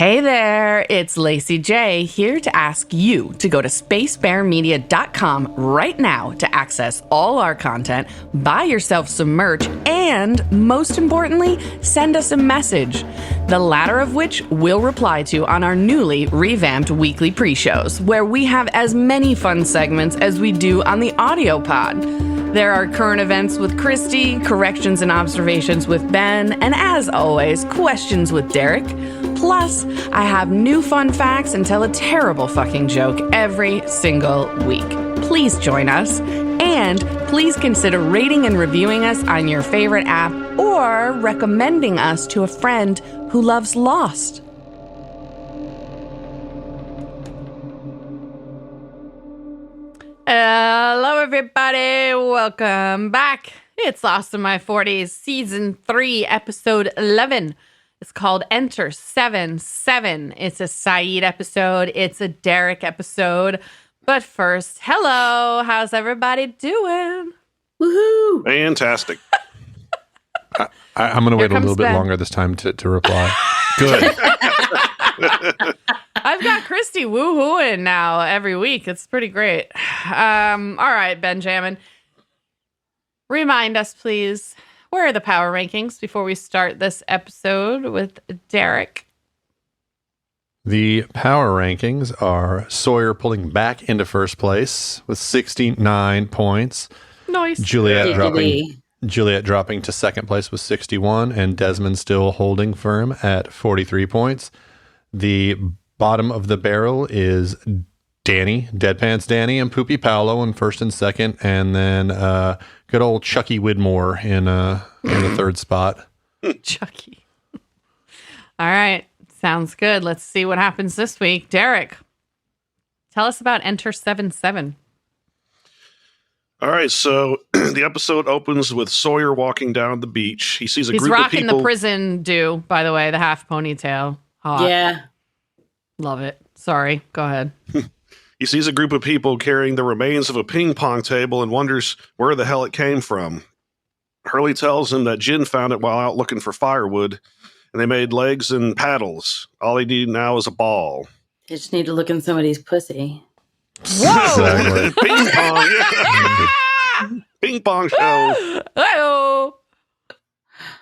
Hey there, it's Lacy J here to ask you to go to spacebearmedia.com right now to access all our content, buy yourself some merch, and most importantly, send us a message, the latter of which we'll reply to on our newly revamped weekly pre-shows, where we have as many fun segments as we do on the audio pod. There are current events with Christy, corrections and observations with Ben, and as always, questions with Derek. Plus, I have new fun facts and tell a terrible fucking joke every single week. Please join us, and please consider rating and reviewing us on your favorite app or recommending us to a friend who loves Lost. Hello, everybody. Welcome back. It's Lost in My 40s, Season 3, Episode 11. It's called Enter 77. It's a Sayid episode. It's a Derek episode. But first, hello. How's everybody doing? Woohoo! Fantastic. I'm going to wait a little bit Ben. longer this time to reply. Good. I've got Christy woohooing now every week. It's pretty great. All right, Benjamin. Remind us, please, where are the power rankings before we start this episode with Derek? The power rankings are Sawyer pulling back into first place with 69 points. Nice. Juliet dropping to second place with 61, and Desmond still holding firm at 43 points. The bottom of the barrel is Danny, Deadpants Danny, and Poopy Paulo in first and second, and then good old Chucky Widmore in the third spot. Chucky. All right. Sounds good. Let's see what happens this week. Derek, tell us about Enter 77. All right, so the episode opens with Sawyer walking down the beach. He sees a He's group of rocking people. the prison do, by the way, the half ponytail. Hot. Yeah. Love it. Sorry. Go ahead. He sees a group of people carrying the remains of a ping pong table and wonders where the hell it came from. Hurley tells him that Jin found it while out looking for firewood, and they made legs and paddles. All they need now is a ball. You just need to look in somebody's pussy. Exactly. Ping pong, yeah. Ping pong show. Hello.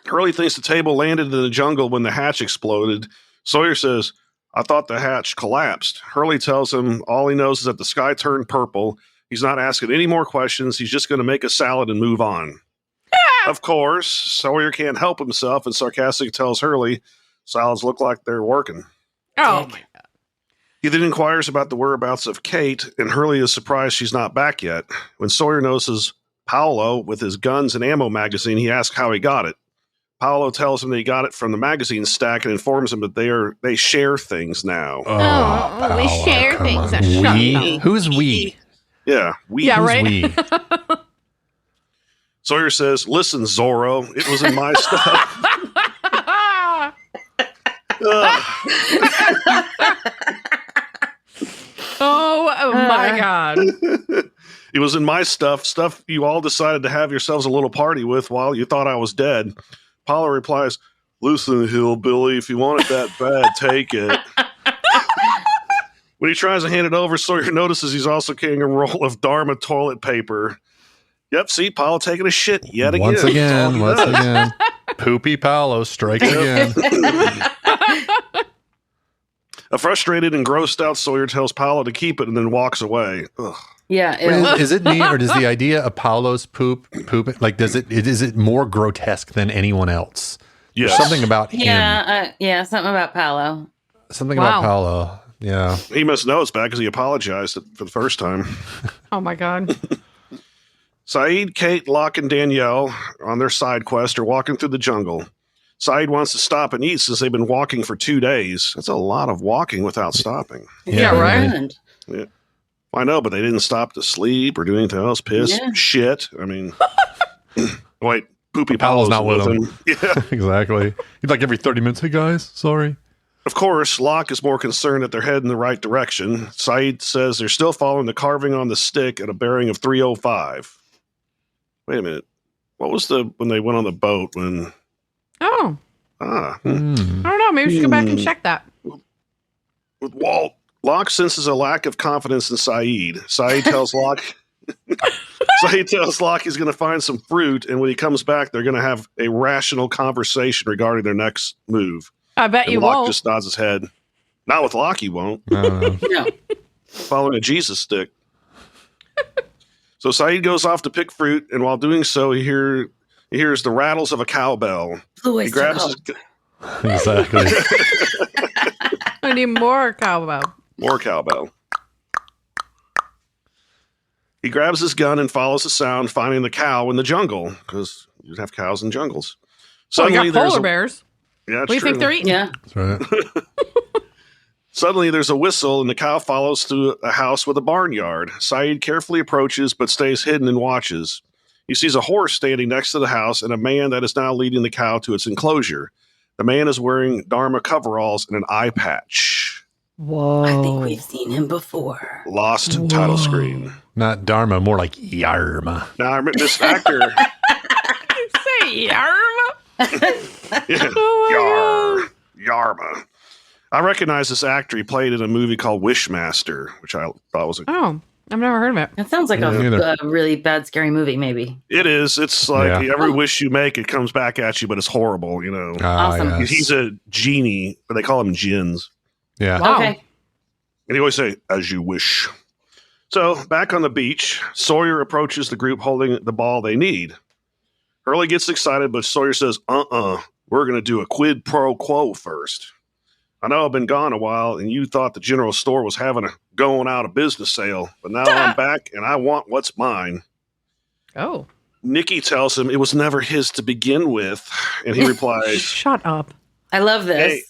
Hurley thinks the table landed in the jungle when the hatch exploded. Sawyer says, I thought the hatch collapsed. Hurley tells him all he knows is that the sky turned purple. He's not asking any more questions. He's just going to make a salad and move on. Of course, Sawyer can't help himself and sarcastically tells Hurley salads look like they're working. Oh, Dick. my God. He then inquires about the whereabouts of Kate, and Hurley is surprised she's not back yet. When Sawyer notices Paulo with his guns and ammo magazine, he asks how he got it. Paulo tells him that he got it from the magazine stack and informs him that they share things now. Oh, we Paolo, share come things. on. Shut We? up. Who's we? Yeah, Yeah, Who's right. we? Sawyer says, listen, Zorro, it was in my stuff. Oh my God. It was in my stuff you all decided to have yourselves a little party with while you thought I was dead. Paulo replies, listen, hillbilly, if you want it that bad, take it. When he tries to hand it over, Sawyer notices he's also carrying a roll of Dharma toilet paper. Yep, see, Paulo taking a shit yet again. Once That's all he does. again. Poopy Paulo striking again. A frustrated and grossed out Sawyer tells Paulo to keep it and then walks away. Ugh. Yeah. Wait, is it me, or does the idea of Paulo's poop, like, is it more grotesque than anyone else? Yes. There's something about him. Yeah, something about Paulo. Something Wow. about Paulo. Yeah. He must know it's bad because he apologized for the first time. Oh my God. Sayid, Kate, Locke, and Danielle on their side quest are walking through the jungle. Sayid wants to stop and eat since they've been walking for 2 days. That's a lot of walking without stopping. Yeah, right. And I know, but they didn't stop to sleep or do anything else. Piss, Yeah. shit. I mean, wait, Poopy Paulo's Paulo's not with him. Yeah. Exactly. He's like every 30 minutes, hey guys, sorry. Of course, Locke is more concerned that they're heading in the right direction. Sayid says they're still following the carving on the stick at a bearing of 305. Wait a minute. What was when they went on the boat when... Oh, Ah. I don't know. Maybe we should go back and check that. with Walt. Locke senses a lack of confidence in Sayid. Sayid tells Locke he's going to find some fruit, and when he comes back, they're going to have a rational conversation regarding their next move. I bet And you Locke won't. just nods his head. Not with Locke, he won't. No. Following a Jesus stick. So Sayid goes off to pick fruit, and while doing so, he hears the rattles of a cowbell. He grabs his Exactly. I need more cowbell. more cowbell. He grabs his gun and follows the sound, finding the cow in the jungle, because you have cows in jungles. Well, Suddenly, you got polar bears. Yeah, What do you think they're eating? Yeah. That's right. Suddenly, there's a whistle, and the cow follows through a house with a barnyard. Sayid carefully approaches, but stays hidden and watches. He sees a horse standing next to the house and a man that is now leading the cow to its enclosure. The man is wearing Dharma coveralls and an eye patch. Whoa. I think we've seen him before. Lost title screen. Not Dharma, more like Yarma. Now, I remember this actor. Say yarma. Yeah, Oh Yarma. I recognize this actor. He played in a movie called Wishmaster, which I thought was a. Oh, I've never heard of it. That sounds like Me neither. a really bad, scary movie, maybe. It is. It's like Yeah. every wish you make, it comes back at you, but it's horrible, you know. Awesome. Yes. He's a genie, but they call him jinns. Yeah. Wow. Okay. And he always say, as you wish. So, back on the beach, Sawyer approaches the group holding the ball they need. Hurley gets excited, but Sawyer says, we're going to do a quid pro quo first. I know I've been gone a while, and you thought the general store was having a going out of business sale, but now I'm back, and I want what's mine. Oh. Nikki tells him it was never his to begin with, and he replies, Shut up. I love this.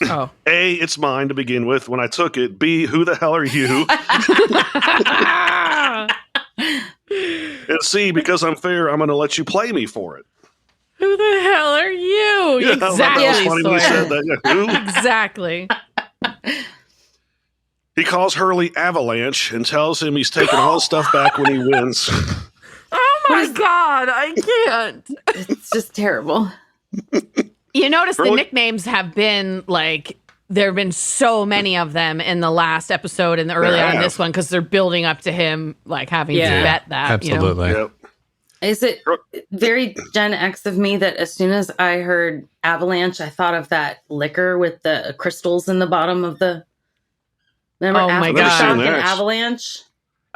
Oh. A, it's mine to begin with when I took it. B, who the hell are you? And C, because I'm fair, I'm going to let you play me for it. Who the hell are you? Yeah, I thought Exactly. that was funny when he Sawyer. said that. Yeah, who? Exactly. He calls Hurley Avalanche and tells him he's taking all his stuff back when he wins. Oh my God, I can't. It's just terrible. You notice the Really? nicknames have been like, there have been so many of them in the last episode and early on in this one because they're building up to him like having to Yeah. bet that. Absolutely. Yep. Is it very Gen X of me that as soon as I heard Avalanche, I thought of that liquor with the crystals in the bottom of the. Remember Oh my God. I've never Aftershock seen and that. Avalanche?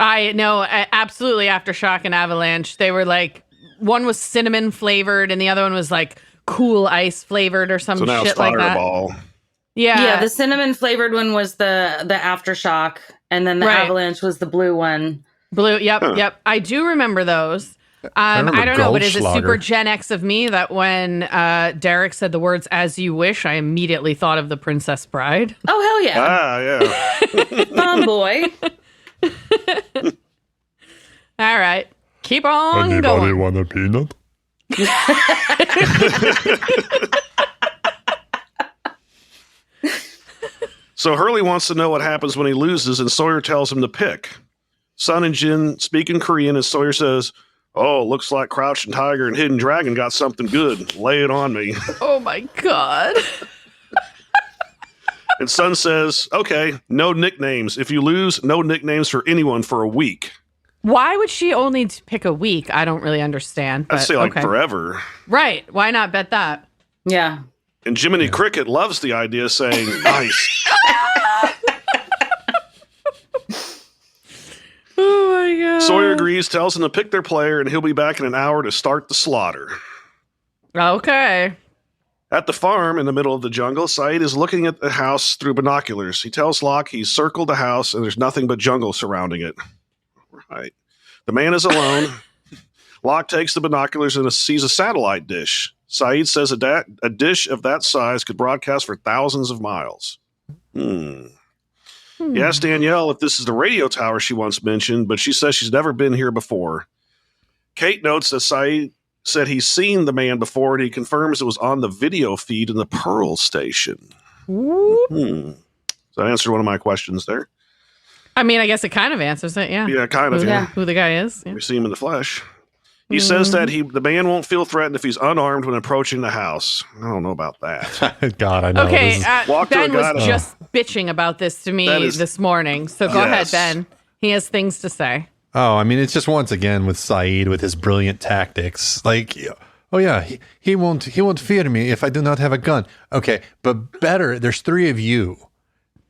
I know, absolutely. Aftershock and Avalanche, they were like, one was cinnamon flavored and the other one was like cool ice flavored or some So now shit it's like that. Fireball. Yeah. The cinnamon flavored one was the Aftershock, and then the Right. Avalanche was the blue one. Blue. Yep. Huh. Yep. I do remember those. I remember don't know, but is it Goldschlager. super Gen X of me that when Derek said the words "as you wish," I immediately thought of the Princess Bride? Oh hell yeah, Ah, yeah. tomboy! All right, keep on going. want a peanut? So Hurley wants to know what happens when he loses, and Sawyer tells him to pick. Sun and Jin speak in Korean, and Sawyer says, "Oh, looks like Crouching Tiger and Hidden Dragon got something good. Lay it on me." Oh my God. And Sun says, "Okay, no nicknames. If you lose, no nicknames for anyone for a week." Why would she only pick a week? I don't really understand. I'd But, say like okay. forever. Right. Why not bet that? Yeah, And Jiminy Cricket loves the idea, saying, "Nice." Oh my God. Sawyer agrees, tells him to pick their player, and he'll be back in an hour to start the slaughter. Okay. At the farm in the middle of the jungle, Sayid is looking at the house through binoculars. He tells Locke he's circled the house and there's nothing but jungle surrounding it. Right. The man is alone. Locke takes the binoculars and sees a satellite dish. Sayid says a dish of that size could broadcast for thousands of miles. He asks Danielle if this is the radio tower she once mentioned, but she says she's never been here before. Kate notes that Sayid said he's seen the man before, and he confirms it was on the video feed in the Pearl station. Whoop. So that answered one of my questions there. I mean, I guess it kind of answers it. Yeah. Yeah, kind of. Who, Yeah. who the guy is. Yeah. We see him in the flesh. He says that the man won't feel threatened if he's unarmed when approaching the house. I don't know about that. God, I know. Okay, This is- Walk to a Ben was guy to- just bitching about this to me this morning. So go ahead, Yes. Ben. He has things to say. Oh, I mean, it's just once again with Sayid with his brilliant tactics. Like, oh yeah, he won't fear me if I do not have a gun. Okay, but better. There's 3 of you.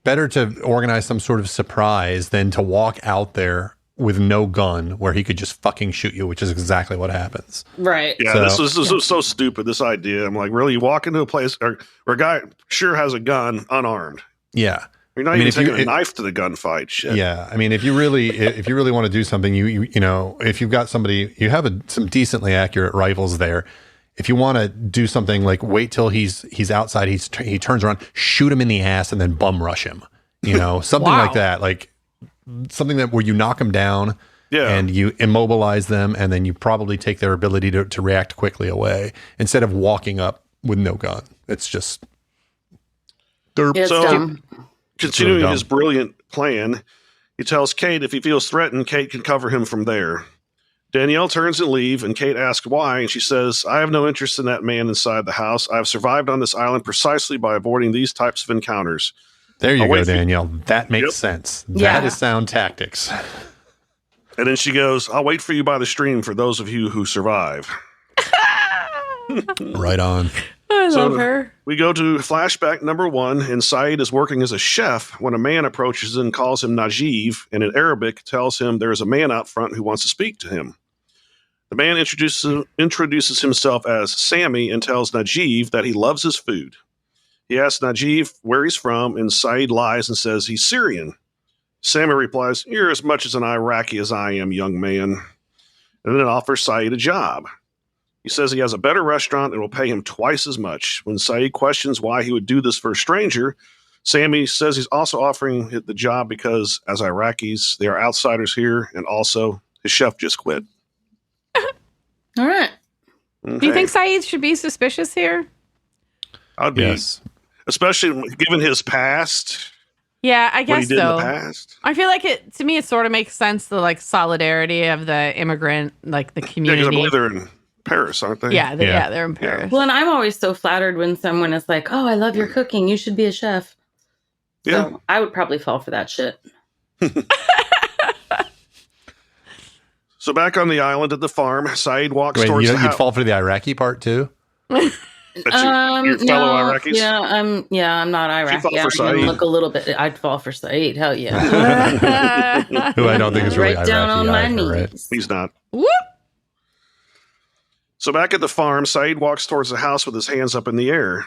Better to organize some sort of surprise than to walk out there with no gun where he could just fucking shoot you, which is exactly what happens. Right. Yeah, this was so stupid, this idea. I'm like, really? You walk into a place where a guy sure has a gun, unarmed. Yeah. You're not even taking a knife to the gunfight. Shit. Yeah. I mean, if you really want to do something, you know, if you've got somebody, you have some decently accurate rifles there. If you want to do something like wait till he's outside, he turns around, shoot him in the ass, and then bum rush him. You know, something like that. Like something that where you knock them down and you immobilize them, and then you probably take their ability to react quickly away instead of walking up with no gun. It's just derp. It's dumb. Continuing really his brilliant plan, he tells Kate if he feels threatened, Kate can cover him from there. Danielle turns and leave, and Kate asks why, and she says, I have no interest in that man inside the house. I have survived on this island precisely by avoiding these types of encounters. There you go, Danielle. That makes sense. That is sound tactics. And then she goes, I'll wait for you by the stream for those of you who survive. Right on. I love her. We go to flashback number 1, and Sayid is working as a chef when a man approaches and calls him Najib, and in Arabic tells him there is a man out front who wants to speak to him. The man introduces himself as Sammy and tells Najib that he loves his food. He asks Najib where he's from, and Sayid lies and says he's Syrian. Sammy replies, you're as much as an Iraqi as I am, young man. And then offers Sayid a job. He says he has a better restaurant and will pay him twice as much. When Sayid questions why he would do this for a stranger, Sammy says he's also offering the job because, as Iraqis, they are outsiders here, and also his chef just quit. All right. Okay. Do you think Sayid should be suspicious here? I'd be, especially given his past. Yeah, I guess what he did so. in the past. I feel like to me, it sort of makes sense, the like solidarity of the immigrant, like the community. Yeah, because I believe they're in Paris, aren't they? Yeah, they're in Paris. Well, and I'm always so flattered when someone is like, oh, I love your cooking. You should be a chef. Yeah. So I would probably fall for that shit. So back on the island at the farm, Sayid walks towards the house. You'd fall for the Iraqi part too? Your fellow Iraqis? Yeah, I'm not Iraqi. fall for Sayid? Look a little bit. I'd fall for Sayid. Hell yeah. Who I don't think is really right down Iraqi on my either, knees. right? He's not. Whoop! So back at the farm, Sayid walks towards the house with his hands up in the air.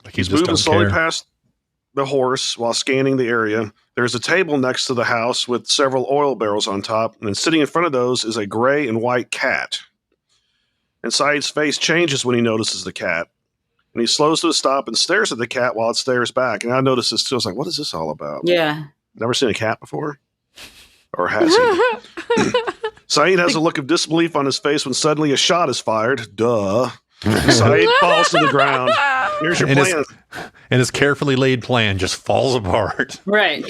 Like He's moving slowly past the horse while scanning the area. There's a table next to the house with several oil barrels on top, and sitting in front of those is a gray and white cat. And Sayid's face changes when he notices the cat. And he slows to a stop and stares at the cat while it stares back. And I noticed this too. I was like, what is this all about? Yeah. Never seen a cat before? Or has he? Sayid has a look of disbelief on his face when suddenly a shot is fired. Duh. Sayid falls to the ground. Here's your plan. And his carefully laid plan just falls apart. Right.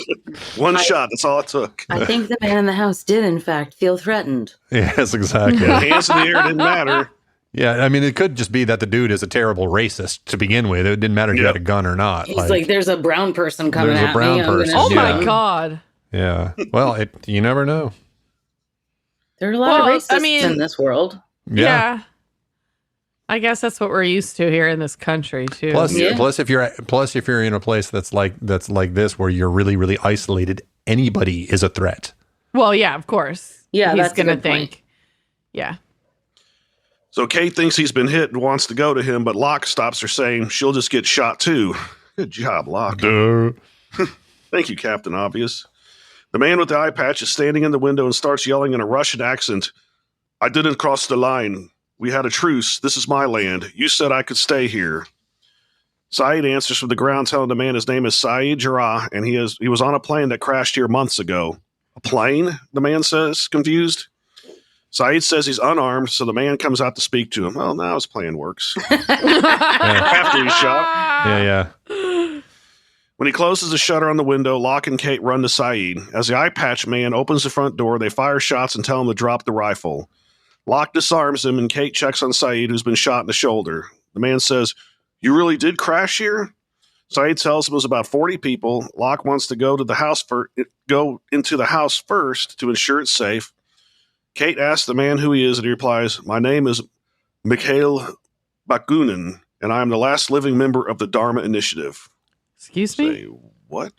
One shot. That's all it took. I think the man in the house did, in fact, feel threatened. Yes, exactly. Hands in the air didn't matter. Yeah, I mean, it could just be that the dude is a terrible racist to begin with. It didn't matter if you had a gun or not. He's like, there's a brown person coming at me. Oh my God. Yeah. Well, you never know. There are a lot of racists in this world. Yeah. I guess that's what we're used to here in this country too. Plus, if you're in a place that's like this, where you're really, really isolated, anybody is a threat. Well, yeah, of course. Yeah, he's gonna think. Point. Yeah. So Kate thinks he's been hit and wants to go to him, but Locke stops her, saying she'll just get shot too. Good job, Locke. Thank you, Captain Obvious. The man with the eye patch is standing in the window and starts yelling in a Russian accent, I didn't cross the line. We had a truce. This is my land. You said I could stay here. Sayid answers from the ground, telling the man his name is Sayid Jarrah, and he was on a plane that crashed here months ago. A plane? The man says, confused. Sayid says he's unarmed, so the man comes out to speak to him. Well, now his plan works. After he's shot. Yeah. When he closes the shutter on the window, Locke and Kate run to Sayid. As the eye patch man opens the front door, they fire shots and tell him to drop the rifle. Locke disarms him, and Kate checks on Sayid, who's been shot in the shoulder. The man says, you really did crash here? Sayid tells him it was about 40 people. Locke wants to go into the house first to ensure it's safe. Kate asks the man who he is, and he replies, "My name is Mikhail Bakunin, and I am the last living member of the Dharma Initiative." Excuse me? Say, what?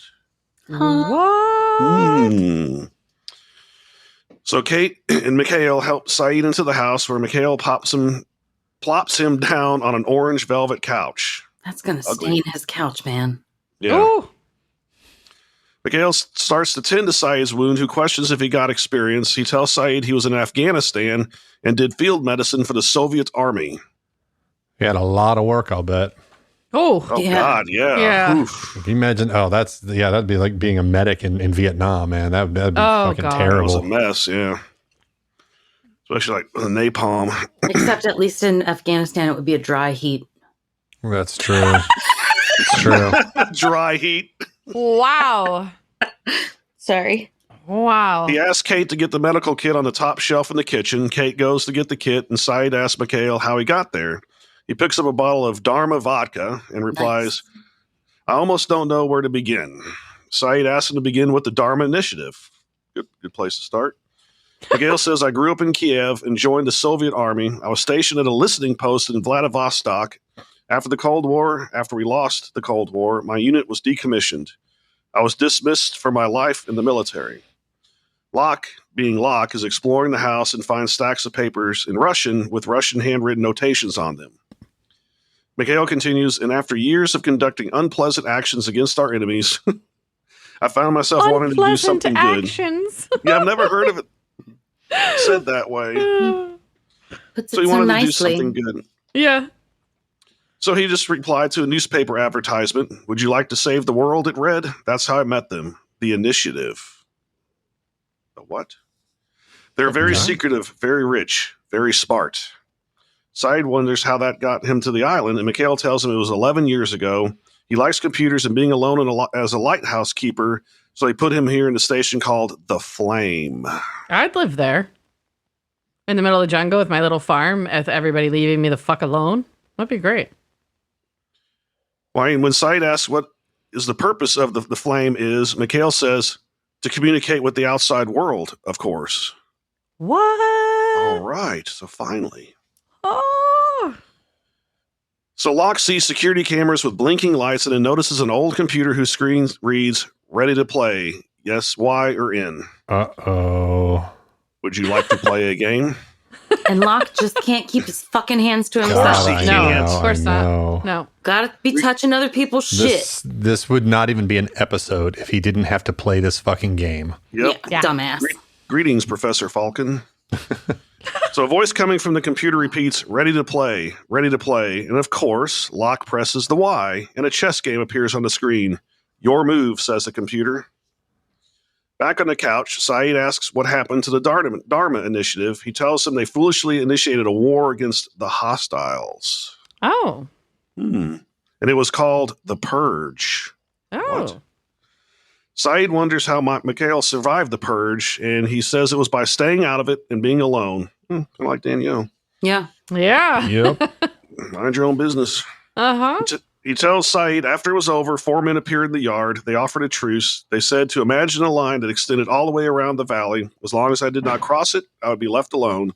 What? So Kate and Mikhail help Sayid into the house, where Mikhail plops him down on an orange velvet couch. That's going to stain his couch, man. Yeah. Ooh. Mikhail starts to tend to Sayid's wound, who questions if he got experience. He tells Sayid he was in Afghanistan and did field medicine for the Soviet army. He had a lot of work, I'll bet. Oh, Oh, Yeah. God, yeah. Yeah. Oof. Can you imagine? Oh, that'd be like being a medic in Vietnam, man. That'd be fucking God. That was a terrible. mess, yeah. Especially like the napalm. Except at least in Afghanistan, it would be a dry heat. That's true. It's true. Dry heat. wow. Sorry. Wow. He asks Kate to get the medical kit on the top shelf in the kitchen. Kate goes to get the kit, and Sayid asks Mikhail how he got there. He picks up a bottle of Dharma vodka and replies, "I almost don't know where to begin." Sayid asks him to begin with the Dharma Initiative. Good place to start. Mikhail says, "I grew up in Kiev and joined the Soviet army. I was stationed at a listening post in Vladivostok. After we lost the Cold War, my unit was decommissioned. I was dismissed for my life in the military." Locke, being Locke, is exploring the house and finds stacks of papers in Russian with Russian handwritten notations on them. Mikhail continues, "And after years of conducting unpleasant actions against our enemies, I found myself wanting to do something actions. good." Yeah, I've never heard of it said that way. Puts So it he so wanted to do nicely. something good. Yeah. So he just replied to a newspaper advertisement. "Would you like to save the world?" it read. "That's how I met them. The Initiative." The what? "They're very Okay. secretive, very rich, very smart." Sayid wonders how that got him to the island, and Mikhail tells him it was 11 years ago. He likes computers and being alone as a lighthouse keeper, so he put him here in a station called The Flame. I'd live there. In the middle of the jungle with my little farm, with everybody leaving me the fuck alone. That'd be great. When Sayid asks what is the purpose of the Flame is, Mikhail says, to communicate with the outside world, of course. What? All right, so finally. Oh. So Locke sees security cameras with blinking lights and then notices an old computer whose screen reads, "Ready to play. Yes, Y or N." Uh-oh. Would you like to play a game? And Locke just can't keep his fucking hands to course himself. he I can't. No, of course I not. know. No. Gotta be touching other people's shit. This would not even be an episode if he didn't have to play this fucking game. Yep. Yeah, dumbass. Greetings, Professor Falcon. So a voice coming from the computer repeats, "Ready to play, ready to play." And of course, Locke presses the Y, and a chess game appears on the screen. "Your move," says the computer. Back on the couch, Sayid asks what happened to the Dharma Initiative. He tells him they foolishly initiated a war against the hostiles. Oh. And it was called the Purge. Oh. What? Sayid wonders how Mikhail survived the Purge, and he says it was by staying out of it and being alone. Kind of like Danielle. Yeah. Yeah. Yep. Mind your own business. Uh-huh. He tells Sayid after it was over, 4 men appeared in the yard. They offered a truce. They said to imagine a line that extended all the way around the valley. As long as I did not cross it, I would be left alone.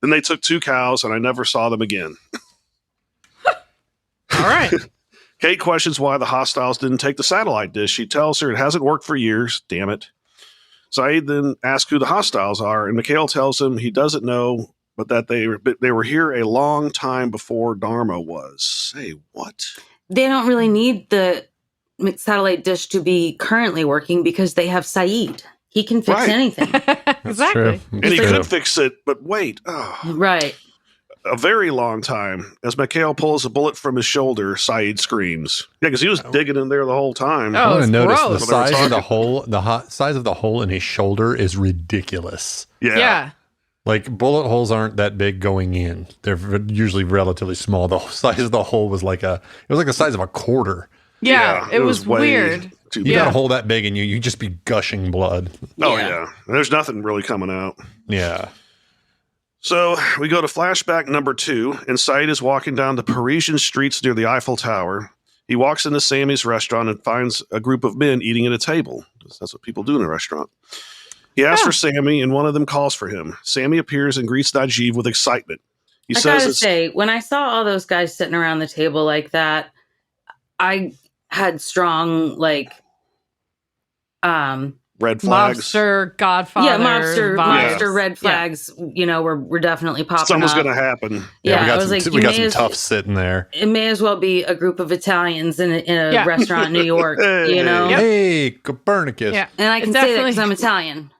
Then they took 2 cows, and I never saw them again. All right. Kate questions why the hostiles didn't take the satellite dish. She tells her it hasn't worked for years. Damn it. Sayid then asks who the hostiles are, and Mikhail tells him he doesn't know, but that they were here a long time before Dharma was. Say what? They don't really need the satellite dish to be currently working because they have Sayid. He can fix Right. anything. That's Exactly. true. And he True. could fix it, but wait. Right. A very long time. As Mikhail pulls a bullet from his shoulder, Sayid screams. Yeah, because he was digging in there the whole time. Oh, I want it's to notice gross. the They were size of talking. the hole. Size of the hole in his shoulder is ridiculous. Yeah. Like bullet holes aren't that big going in; they're usually relatively small. The size of the hole was it was like the size of a quarter. Yeah. It was way weird. too You big. got a hole that big in you, you'd just be gushing blood. Oh, Yeah. yeah. There's nothing really coming out. Yeah. So we go to flashback number 2, and Sayid is walking down the Parisian streets near the Eiffel Tower. He walks into Sammy's restaurant and finds a group of men eating at a table. That's what people do in a restaurant. He asks for Sammy, and one of them calls for him. Sammy appears and greets Najib with excitement. He says, I gotta say, when I saw all those guys sitting around the table like that, I had strong, like, red flags. Mobster, Godfather. Yeah, mobster vibes. red flags, we're definitely popping Something's up. going to happen. Yeah, I was like, we got some tough sitting there. It may as well be a group of Italians in a restaurant in New York, Hey, Copernicus. Yeah. And I can say that because I'm Italian.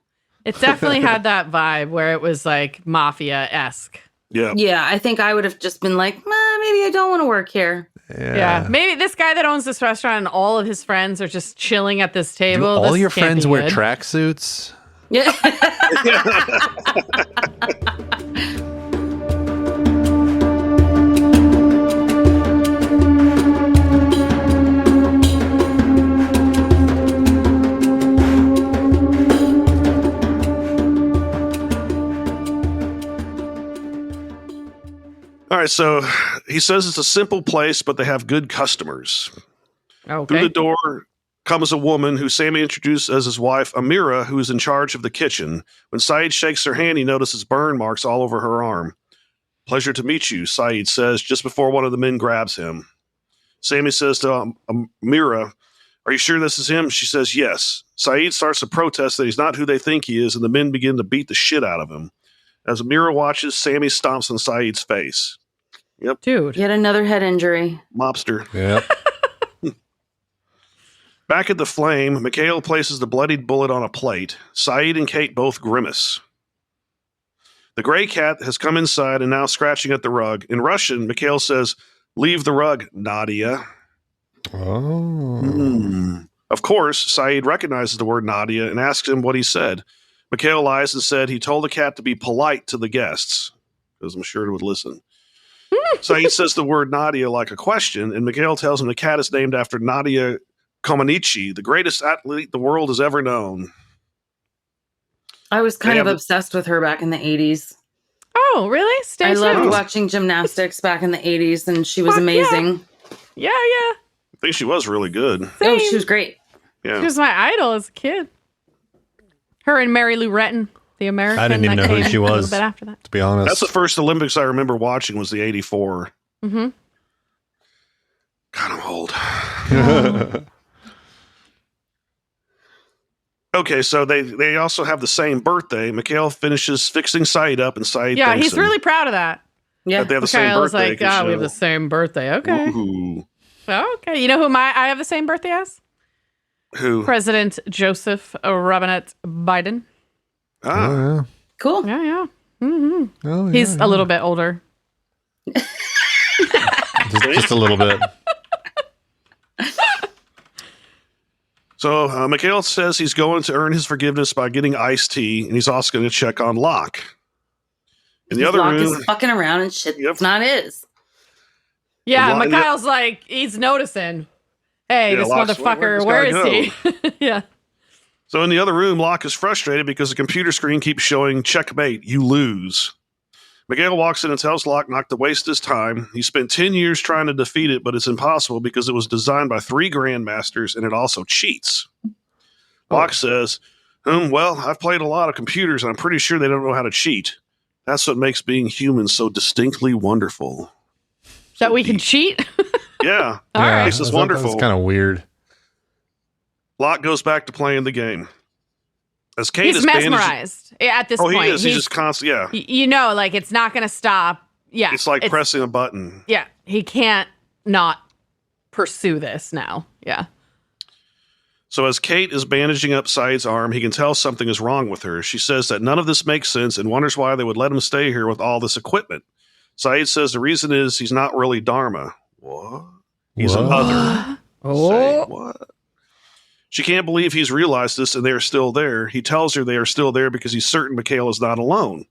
It definitely had that vibe where it was like mafia-esque. Yeah. Yeah, I think I would have just been like, maybe I don't want to work here. Yeah. Maybe this guy that owns this restaurant and all of his friends are just chilling at this table. Do all This your can't friends be wear good. Yeah. tracksuits? All right, so he says it's a simple place, but they have good customers. Okay. Through the door comes a woman who Sammy introduced as his wife, Amira, who is in charge of the kitchen. When Sayid shakes her hand, he notices burn marks all over her arm. Pleasure to meet you, Sayid says, just before one of the men grabs him. Sammy says to Amira, are you sure this is him? She says yes. Sayid starts to protest that he's not who they think he is, and the men begin to beat the shit out of him. As Amira watches, Sammy stomps on Sayid's face. Yep. Dude. Yet another head injury. Mobster. Yep. Back at the flame, Mikhail places the bloodied bullet on a plate. Sayid and Kate both grimace. The gray cat has come inside and now scratching at the rug. In Russian, Mikhail says, leave the rug, Nadia. Oh. Of course, Sayid recognizes the word Nadia and asks him what he said. Mikhail lies and said he told the cat to be polite to the guests, because I'm sure it would listen. Sayid says the word Nadia like a question, and Mikhail tells him the cat is named after Nadia Comaneci, the greatest athlete the world has ever known. I was kind of obsessed with her back in the 80s. Oh, really? Stay I tuned. loved watching gymnastics back in the 80s, and she was amazing. Yeah. I think she was really good. Oh, she was great. Yeah. She was my idol as a kid. Her and Mary Lou Retton, the American. I didn't even that know who came she a little was, bit after that. to be honest. That's the first Olympics I remember watching was the 84. Mm-hmm. God, I'm old. Okay, so they also have the same birthday. Mikhail finishes fixing Sayid up, and Sayid Yeah, thanks he's him really proud of that. Yeah. that they have the same Mikhail's birthday. like, we have the same birthday. Okay. Ooh. Okay. You know who I have the same birthday as? Who? President Joseph Robinette Biden. Ah, Oh, yeah. Cool. Yeah. Mm-hmm. Oh, yeah, He's yeah. a little bit older. Just a little bit. So Mikhail says he's going to earn his forgiveness by getting iced tea, and he's also going to check on Locke. In the other Locke room, is fucking around and shit. Yep. It's not his. Yeah, Well, Mikhail's like, he's noticing. Hey, Yeah, this Locke's like, motherfucker, where's where this is guy he? Yeah. So in the other room, Locke is frustrated because the computer screen keeps showing checkmate, you lose. Mikhail walks in and tells Locke not to waste his time. He spent 10 years trying to defeat it, but it's impossible because it was designed by 3 grandmasters and it also cheats. Locke says, well, I've played a lot of computers and I'm pretty sure they don't know how to cheat. That's what makes being human so distinctly wonderful. That we can cheat? Yeah, All right. this is wonderful. That's kind of weird. Locke goes back to playing the game. As Kate He's is bandaged- mesmerized at this point. he is. He's just constantly, yeah. You know, like, it's not going to stop. Yeah. It's like pressing a button. Yeah. He can't not pursue this now. Yeah. So as Kate is bandaging up Sayid's arm, he can tell something is wrong with her. She says that none of this makes sense and wonders why they would let him stay here with all this equipment. Sayid says the reason is he's not really Dharma. What? He's an What? other. Say what? She can't believe he's realized this and they are still there. He tells her they are still there because he's certain Mikhail is not alone.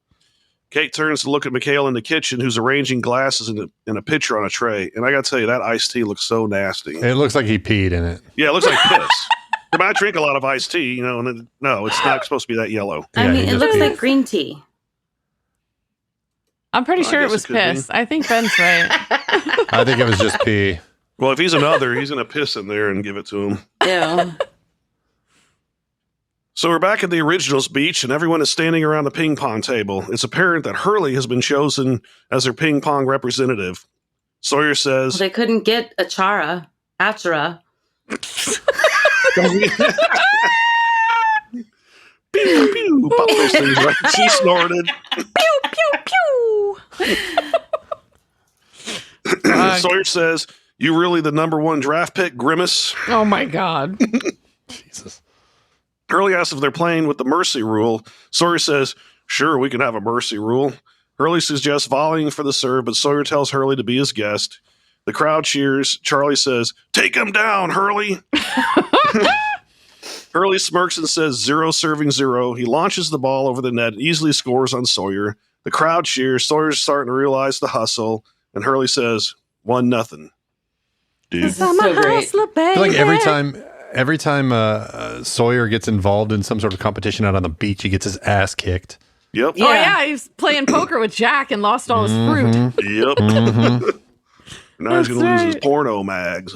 Kate turns to look at Mikhail in the kitchen, who's arranging glasses in a pitcher on a tray. And I got to tell you, that iced tea looks so nasty. It looks like he peed in it. Yeah, it looks like piss. I drink a lot of iced tea, and no, it's not supposed to be that yellow. I Yeah, mean, he it just looks peed. like green tea. I'm pretty Well, I sure it guess was it could be. piss. I think Ben's right. I think it was just pee. Well, if he's another, he's going to piss in there and give it to him. Ew. So we're back at the Originals beach, and everyone is standing around the ping pong table. It's apparent that Hurley has been chosen as their ping pong representative. Sawyer says... Well, they couldn't get Achara. Pew, pew. Pop those things right. She snorted. Pew, pew, pew. Sawyer says, "You really the number one draft pick, Grimace?" Oh my God. Jesus. Hurley asks if they're playing with the mercy rule. Sawyer says, "Sure, we can have a mercy rule." Hurley suggests volleying for the serve, but Sawyer tells Hurley to be his guest. The crowd cheers. Charlie says, "Take him down, Hurley." Hurley smirks and says, 0 serving 0. He launches the ball over the net and easily scores on Sawyer. The crowd cheers. Sawyer's starting to realize the hustle, and Hurley says, 1-0. Dude. This is so great. I feel like every time Sawyer gets involved in some sort of competition out on the beach, he gets his ass kicked. Yep. Oh yeah, he was playing poker with Jack and lost all his fruit. Yep. Now he's going to lose his porno mags.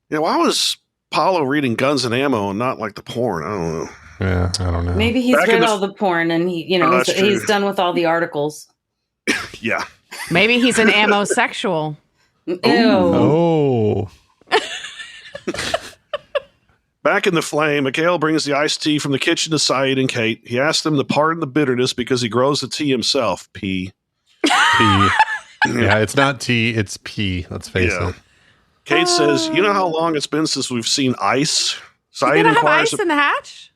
Yeah, why was Paulo reading Guns and Ammo and not like the porn? I don't know. Yeah, I don't know. Maybe he's read all the porn and he's done with all the articles. Yeah. Maybe he's an ammo-sexual. Ew. Oh. Back in the flame, Mikhail brings the iced tea from the kitchen to Sayid and Kate. He asks them to pardon the bitterness because he grows the tea himself. P. Yeah, it's not tea, it's P. Let's face it. Kate says, "You know how long it's been since we've seen ice?" Sayid inquires, have ice in the hatch?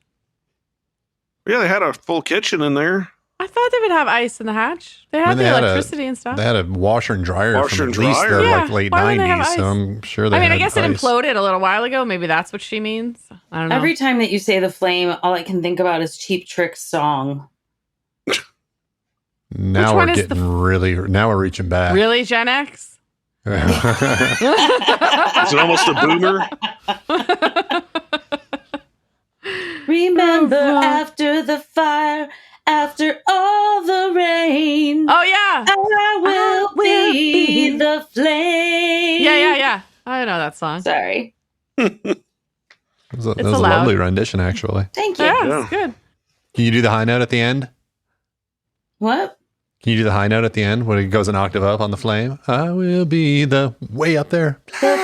Yeah, they had a full kitchen in there. I thought they would have ice in the hatch. They had electricity and stuff. They had a washer and dryer from at least the late 90s, so I'm sure they had I guess ice. it imploded a little while ago. Maybe that's what she means. I don't know. Every time that you say the flame, all I can think about is Cheap Trick's song. Now we're getting now we're reaching back. Really, Gen X? Is it almost a boomer? Remember after the fire, after all the rain. Oh yeah, I will be the flame. Yeah. I know that song. Sorry. That was a lovely rendition, actually. Thank you. Yeah, it's good. Can you do the high note at the end? What? Can you do the high note at the end when it goes an octave up on the flame? I will be the way up there. The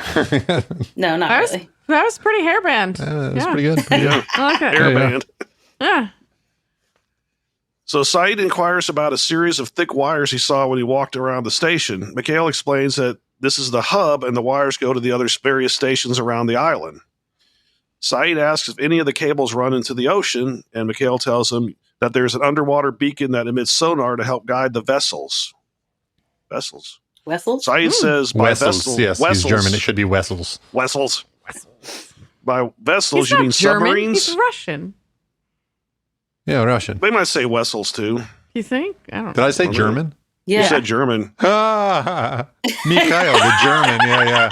flame. No, not really. That was pretty hairband. That's pretty good. Pretty good. I like it. Hairband. Yeah. So Sayid inquires about a series of thick wires he saw when he walked around the station. Mikhail explains that this is the hub and the wires go to the other various stations around the island. Sayid asks if any of the cables run into the ocean, and Mikhail tells him that there's an underwater beacon that emits sonar to help guide the vessels. Vessels? Sayid says by vessels. Yes, he's German. It should be Wessels. Vessels. By vessels, He's you not mean German. submarines? He's Russian. Yeah, Russian. They might say vessels too. You think? I don't know. Did I say German? Yeah. You said German. Ah, Mikhail, the German. Yeah.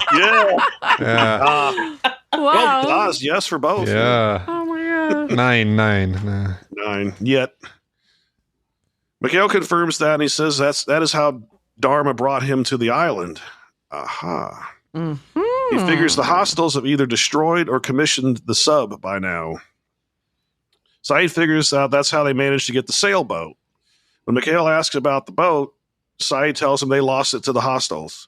Yeah. Wow. Well, Daz, yes for both. Yeah. Oh my God. 9. 9. Yet. Mikhail confirms that, and he says that is how Dharma brought him to the island. Aha. Mm-hmm. He figures the hostiles have either destroyed or commissioned the sub by now. Sayid figures out that's how they managed to get the sailboat. When Mikhail asks about the boat, Sayid tells him they lost it to the hostiles.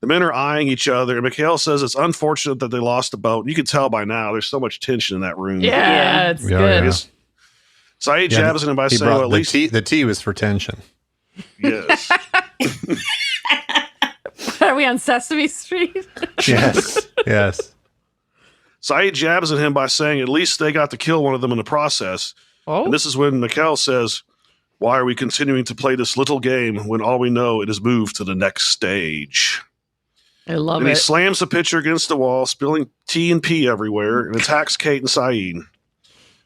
The men are eyeing each other, and Mikhail says it's unfortunate that they lost the boat. You can tell by now. There's so much tension in that room. Yeah, it's good. Yeah. Sayid jabs at him by saying, well, at least... The T was for tension. Yes. Are we on Sesame Street? Yes. Sayid jabs at him by saying, at least they got to kill one of them in the process. Oh. And this is when Mikhail says, why are we continuing to play this little game when all we know it has moved to the next stage? I love and it. He slams the pitcher against the wall, spilling tea and pee everywhere, and attacks Kate and Sayid.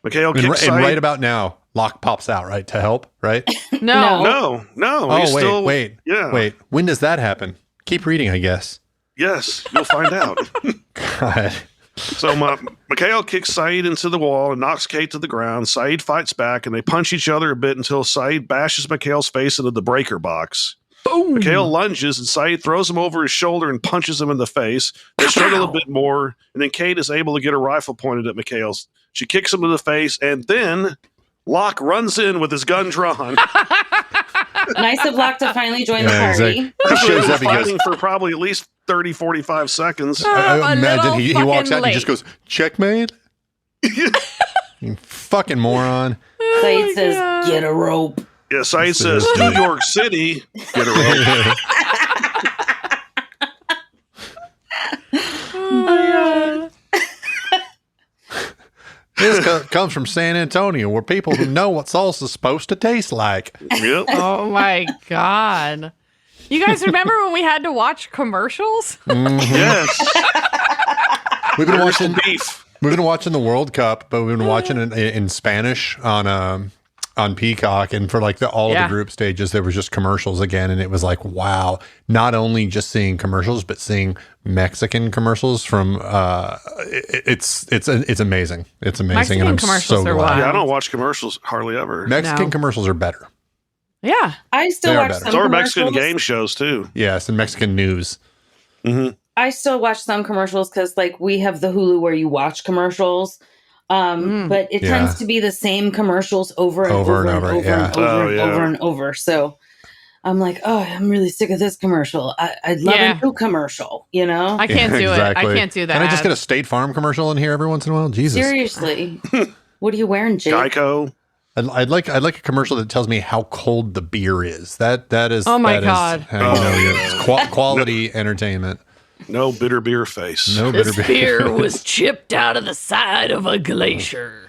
Mikhail kicks Sayid. And right about now, Locke pops out, right, to help, right? No. Oh, wait. Yeah. Wait, when does that happen? Keep reading, I guess. Yes, you'll find out. God. So Mikhail kicks Sayid into the wall and knocks Kate to the ground. Sayid fights back, and they punch each other a bit until Sayid bashes Mikhail's face into the breaker box. Boom. Mikhail lunges, and Sayid throws him over his shoulder and punches him in the face. They struggle a bit more, and then Kate is able to get her rifle pointed at Mikhail. She kicks him in the face, and then Locke runs in with his gun drawn. Nice of Locke to finally join the party. Exactly. He shows up. He Fighting goes. for probably at least 30, 45 seconds. I a imagine little he walks out and he fucking just goes, checkmate. You fucking moron. Sayid says, get a rope. Yeah, Sayid says, New York City, get a rope. This comes from San Antonio, where people who know what salsa's supposed to taste like. Yep. Oh my God. You guys remember when we had to watch commercials? Yes. We've been Where's the watching. beef? We've been watching the World Cup, but we've been watching it in Spanish on Peacock, and for like all of the group stages, there was just commercials again, and it was like, wow! Not only just seeing commercials, but seeing Mexican commercials from it's amazing. It's amazing, Mexican and I'm commercials so are glad. wild. Yeah, I don't watch commercials hardly ever. Mexican No. commercials are better. Yeah. I still They are watch better. some So are commercials. Mexican game shows, too. Yes, and Mexican news. Mm-hmm. I still watch some commercials because, like, we have the Hulu where you watch commercials. But it Yeah. tends to be the same commercials over and Over over and and over, over yeah. and over Oh, and yeah. over and over. So I'm like, oh, I'm really sick of this commercial. I'd love Yeah. a new commercial, you know? I can't do it. I can't do that. Can I just get a State Farm commercial in here every once in a while? Jesus. Seriously. What are you wearing, Jake? Geico. I'd like a commercial that tells me how cold the beer is. That is. Oh my that is God. how you know it's quality entertainment. No bitter beer face. No bitter beer. was chipped out of the side of a glacier.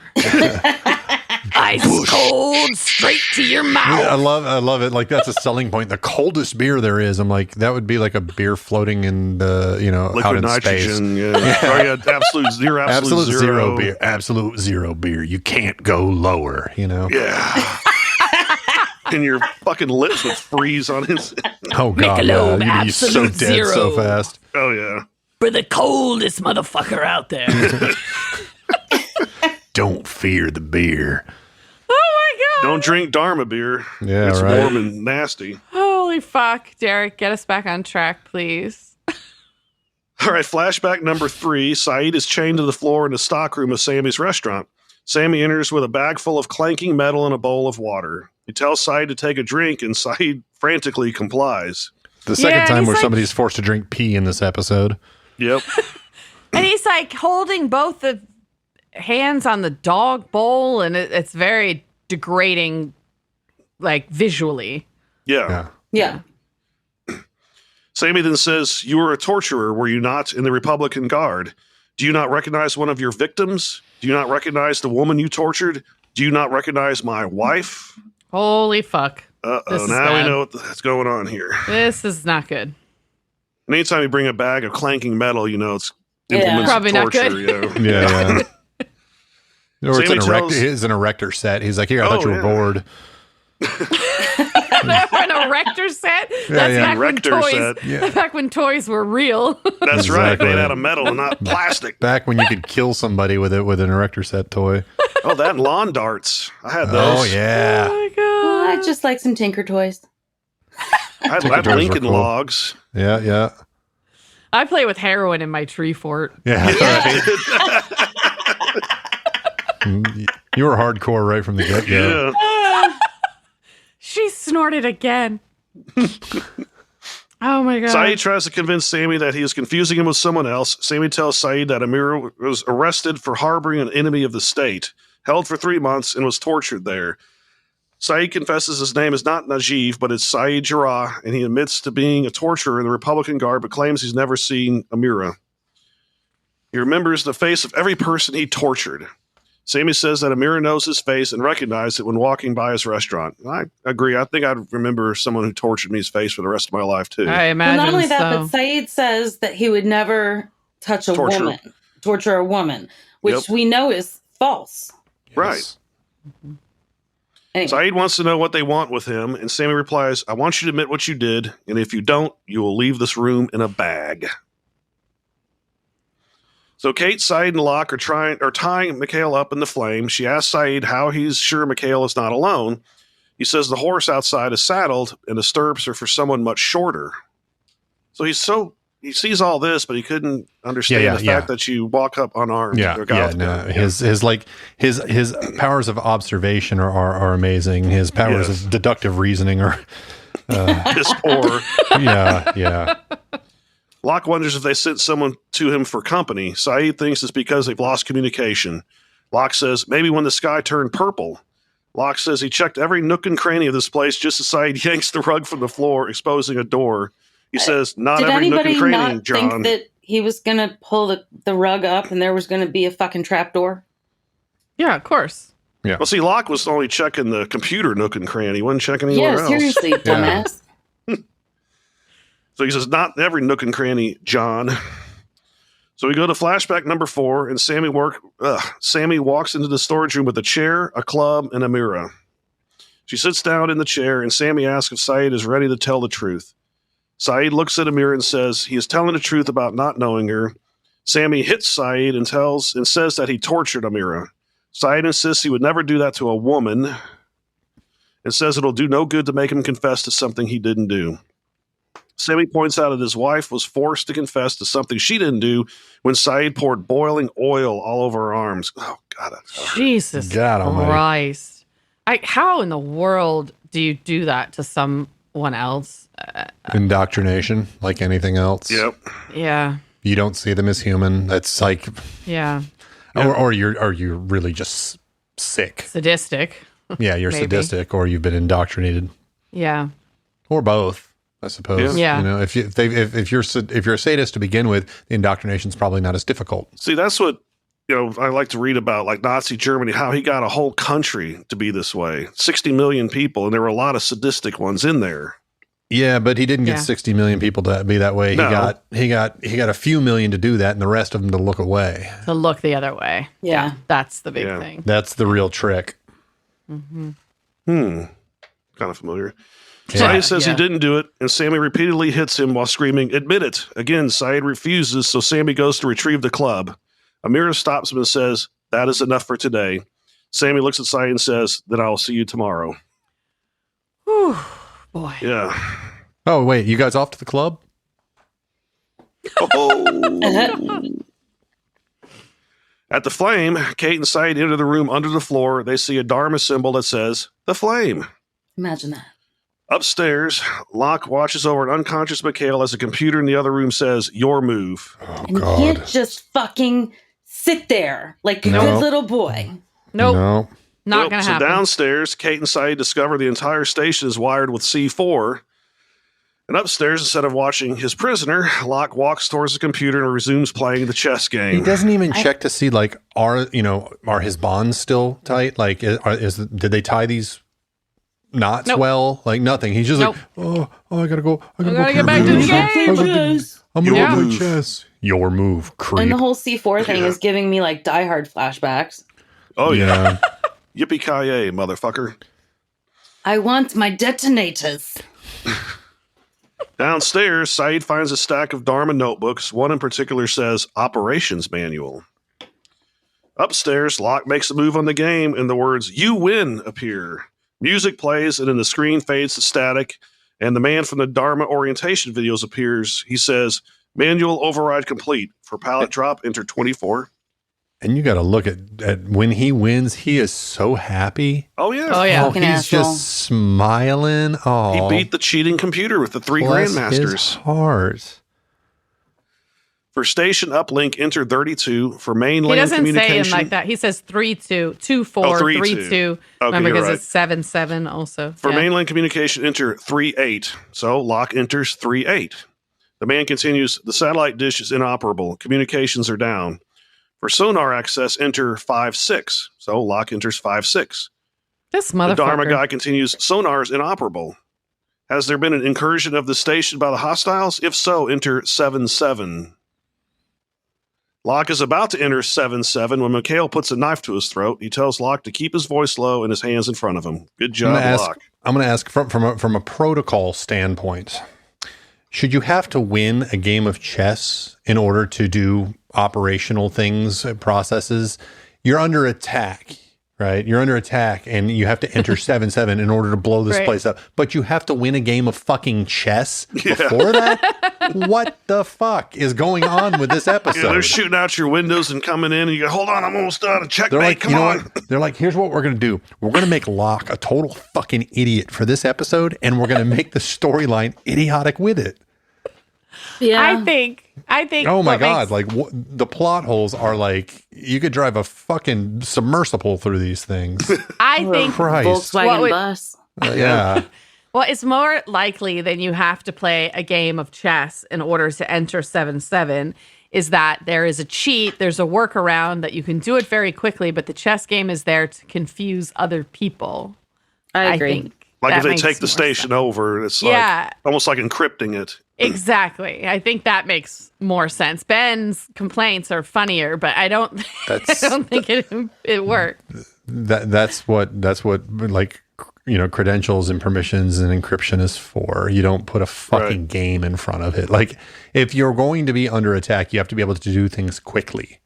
Ice cold, straight to your I mouth. love it. Like that's a selling point. The coldest beer there is. I'm like, that would be like a beer floating in the out Liquid in nitrogen. space. Yeah. Oh, yeah. Absolute zero beer. Absolute zero beer. You can't go lower. Yeah. And your fucking lips would freeze on his. Oh God, Michelob you'd be so Absolute dead so Zero. fast. Oh, yeah. For the coldest motherfucker out there. Don't fear the beer. Oh my God. Don't drink Dharma beer. Yeah, it's right. warm and nasty. Holy fuck. Derek, get us back on track, please. All right, flashback number 3. Sayid is chained to the floor in the stockroom of Sammy's restaurant. Sammy enters with a bag full of clanking metal and a bowl of water. He tells Sayid to take a drink, and Sayid frantically complies. The second and time he's where like- somebody's forced to drink pee in this episode. Yep. And he's like holding both the hands on the dog bowl, and it's very degrading, like visually. Yeah. Yeah. Yeah. Sammy then says, "You were a torturer, were you not, in the Republican Guard? Do you not recognize one of your victims? Do you not recognize the woman you tortured? Do you not recognize my wife?" Holy fuck. This Uh-oh, is now we bad. know what's going on here. This is not good. And anytime you bring a bag of clanking metal, it's Yeah. implements of Probably not torture. good. Yeah. Or it's Sammy tells- it's an erector set. He's like, here, I thought you were yeah. bored. An erector set? That's yeah. back when Erector toys. set. Yeah. Back when toys were real. That's right, Exactly. made out of metal and not plastic. Back when you could kill somebody with an erector set toy. Oh, that and lawn darts. I had those. Oh yeah. Oh my god. I just like some Tinker Toys. I had Tinker Toys were Lincoln cool. logs. Yeah. I play with heroin in my tree fort. Yeah. You were hardcore right from the get go. Yeah. She snorted again. Oh my god. Sayid tries to convince Sammy that he is confusing him with someone else. Sammy tells Sayid that Amira was arrested for harboring an enemy of the state, held for 3 months, and was tortured there. Sayid confesses his name is not Najib, but it's Sayid Jarrah, and he admits to being a torturer in the Republican Guard, but claims he's never seen Amira. He remembers the face of every person he tortured. Sammy says that Amira knows his face and recognized it when walking by his restaurant. I agree. I think I'd remember someone who tortured me's face for the rest of my life, too. I Well, imagine not only that, so. but Sayid says that he would never touch a Torture a woman, which Yep. we know is false. Right. Anyway, Sayid wants to know what they want with him, and Sammy replies, "I want you to admit what you did, and if you don't, you will leave this room in a bag." So Kate, Sayid, and Locke are tying Mikhail up in the flame. She asks Sayid how he's sure Mikhail is not alone. He says the horse outside is saddled and the stirrups are for someone much shorter. So he sees all this, but he couldn't understand the fact that you walk up unarmed. His powers of observation are amazing. His powers of deductive reasoning are piss poor. Yeah. Locke wonders if they sent someone to him for company. Sayid thinks it's because they've lost communication. Locke says maybe when the sky turned purple. Locke says he checked every nook and cranny of this place just as Sayid yanks the rug from the floor, exposing a door. He says, not every nook and cranny, not John. Think that he was going to pull the rug up and there was going to be a fucking trapdoor? Yeah, of course. Yeah. Well, see, Locke was only checking the computer nook and cranny. He wasn't checking anywhere else. Yeah, seriously, dumbass. So he says, not every nook and cranny, John. So we go to flashback number 4, and Sammy walks into the storage room with a chair, a club, and a mirror. She sits down in the chair, and Sammy asks if Sayid is ready to tell the truth. Sayid looks at Amira and says he is telling the truth about not knowing her. Sammy hits Sayid and says that he tortured Amira. Sayid insists he would never do that to a woman and says it'll do no good to make him confess to something he didn't do. Sammy points out that his wife was forced to confess to something she didn't do when Sayid poured boiling oil all over her arms. Oh, God. Jesus Christ. How in the world do you do that to someone else? Indoctrination, like anything else. Yep. Yeah. You don't see them as human. That's like... Yeah. Or you're really just sick. Sadistic. Yeah, you're sadistic, or you've been indoctrinated. Yeah. Or both. I suppose. Yeah. You know, if you're a sadist to begin with, the indoctrination's probably not as difficult. See, that's what I like to read about, like Nazi Germany, how he got a whole country to be this way. 60 million people, and there were a lot of sadistic ones in there. Yeah, but he didn't get 60 million people to be that way. No. He got a few million to do that, and the rest of them to look away. To look the other way. Yeah. That's the big thing. That's the real trick. Kind of familiar. Sayid says he didn't do it, and Sammy repeatedly hits him while screaming, "Admit it!" Again, Sayid refuses, so Sammy goes to retrieve the club. Amira stops him and says, "That is enough for today." Sammy looks at Sayid and says, "Then I'll see you tomorrow." Whew, boy. Yeah. Oh, wait, you guys off to the club? Oh. At the Flame, Kate and Sayid enter the room under the floor. They see a Dharma symbol that says, "The Flame." Imagine that. Upstairs, Locke watches over an unconscious Mikhail as a computer in the other room says, "Your move." Oh, And you can't just fucking sit there like a good little boy. Nope. No. Not going to happen. So downstairs, Kate and Sayid discover the entire station is wired with C4. And upstairs, instead of watching his prisoner, Locke walks towards the computer and resumes playing the chess game. He doesn't even check to see, like, are his bonds still tight? Like, did they tie these knots well? Like, nothing. He's just like, I gotta go. I gotta get back to the game. I'm gonna go play chess. Your move, creep. And the whole C4 thing is giving me like Die Hard flashbacks. Oh, yeah. Yippee-ki-yay, motherfucker. I want my detonators. Downstairs, Sayid finds a stack of Dharma notebooks. One in particular says, Operations Manual. Upstairs, Locke makes a move on the game, and the words, "You win," appear. Music plays, and then the screen fades to static, and the man from the Dharma orientation videos appears. He says, "Manual override complete. For pallet drop, enter 24. And you got to look at when he wins, he is so happy. Oh, yeah. Oh, yeah. He's asshole. just smiling. Oh, He beat the cheating computer with the 3 bless grandmasters. his heart. For station uplink, enter 32. For main He LAN doesn't say communication. it like that. He says 3-2, 2-4, 3-2. Okay, Remember, you're because right. it's 7-7 also. For mainline communication, enter 3-8. So Locke enters 3-8. The man continues, the satellite dish is inoperable. Communications are down. For sonar access, enter 5-6. So Locke enters 5-6. This The motherfucker. Dharma guy continues, sonar is inoperable. Has there been an incursion of the station by the hostiles? If so, enter 7-7. Locke is about to enter 7-7 when Mikhail puts a knife to his throat. He tells Locke to keep his voice low and his hands in front of him. Good job, Locke. I'm going to ask from a protocol standpoint, should you have to win a game of chess in order to do operational things, processes? You're under attack, right? You're under attack and you have to enter 7-7 in order to blow this place up. But you have to win a game of fucking chess before that? What the fuck is going on with this episode? Yeah, they're shooting out your windows and coming in and you go, hold on, I'm almost done. Checkmate, They're like, come on. They're like, here's what we're going to do. We're going to make Locke a total fucking idiot for this episode, and we're going to make the storyline idiotic with it. Yeah. I think. Oh my God. The plot holes are like, you could drive a fucking submersible through these things. I think Christ. Volkswagen bus. Yeah. Well, it's more likely than you have to play a game of chess in order to enter 7-7 is that there is a cheat, there's a workaround that you can do it very quickly, but the chess game is there to confuse other people. I agree. think Like if that they makes take the more station sense. over, it's like almost like encrypting it. Exactly. I think that makes more sense. Ben's complaints are funnier, but I don't think it worked. That's what like, credentials and permissions and encryption is for. You don't put a fucking game in front of it. Like, if you're going to be under attack, you have to be able to do things quickly.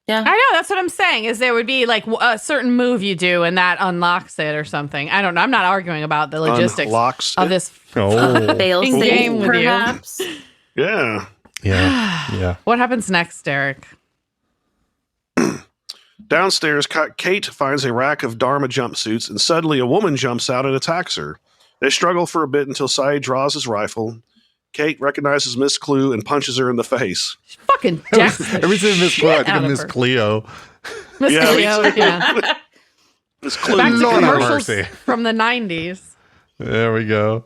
Yeah. I know. That's what I'm saying is there would be like a certain move you do and that unlocks it or something. I don't know. I'm not arguing about the logistics of this Fail game safe, with perhaps. Yeah. Yeah. What happens next, Derek? Downstairs, Kate finds a rack of Dharma jumpsuits, and suddenly a woman jumps out and attacks her. They struggle for a bit until Sayid draws his rifle. Kate recognizes Miss Clue and punches her in the face. She fucking decks the Every time Miss Clue, I shit think out of of Miss her. Cleo. Miss Yeah, Cleo, me too. yeah. Miss Clue, Back to Lord have commercials mercy. from the 90s. There we go.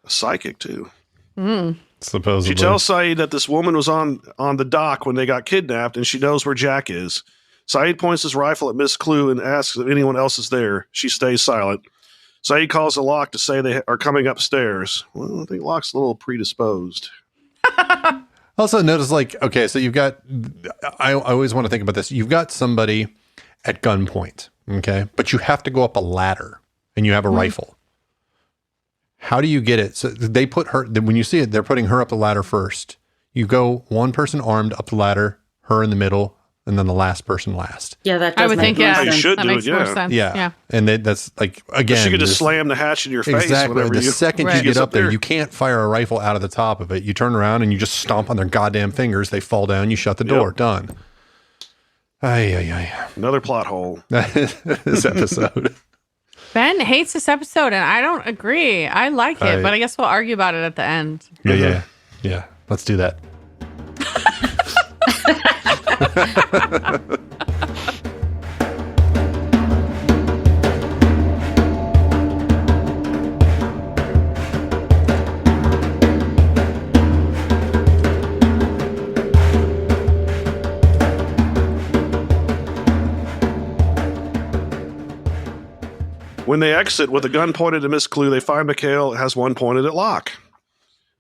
psychic too. Supposedly. She tells Sayid that this woman was on the dock when they got kidnapped, and she knows where Jack is. Sayid points his rifle at Miss Clue and asks if anyone else is there. She stays silent. Sayid calls to Locke to say they are coming upstairs. Well, I think Locke's a little predisposed. Also notice, like, okay, so you've got, I always want to think about this. You've got somebody at gunpoint, okay? But you have to go up a ladder and you have a rifle. How do you get it? So they put her, when you see it, they're putting her up the ladder first. You go one person armed up the ladder, her in the middle, and then the last person last. Yeah, that does I would make think, more yeah. How you sense. should That do makes it, more yeah. sense. Yeah. And that's like, again. She could just this- slam the hatch in your face. Exactly. Whenever The you, second Right. you get Gets up there, you can't fire a rifle out of the top of it. You turn around and you just stomp on their goddamn fingers. They fall down. You shut the door. Yep. Done. Ay. Another plot hole. This episode. Ben hates this episode, and I don't agree. I like it, but I guess we'll argue about it at the end. Yeah. Let's do that. When they exit with a gun pointed at Miss Clue, they find Mikhail has one pointed at Locke.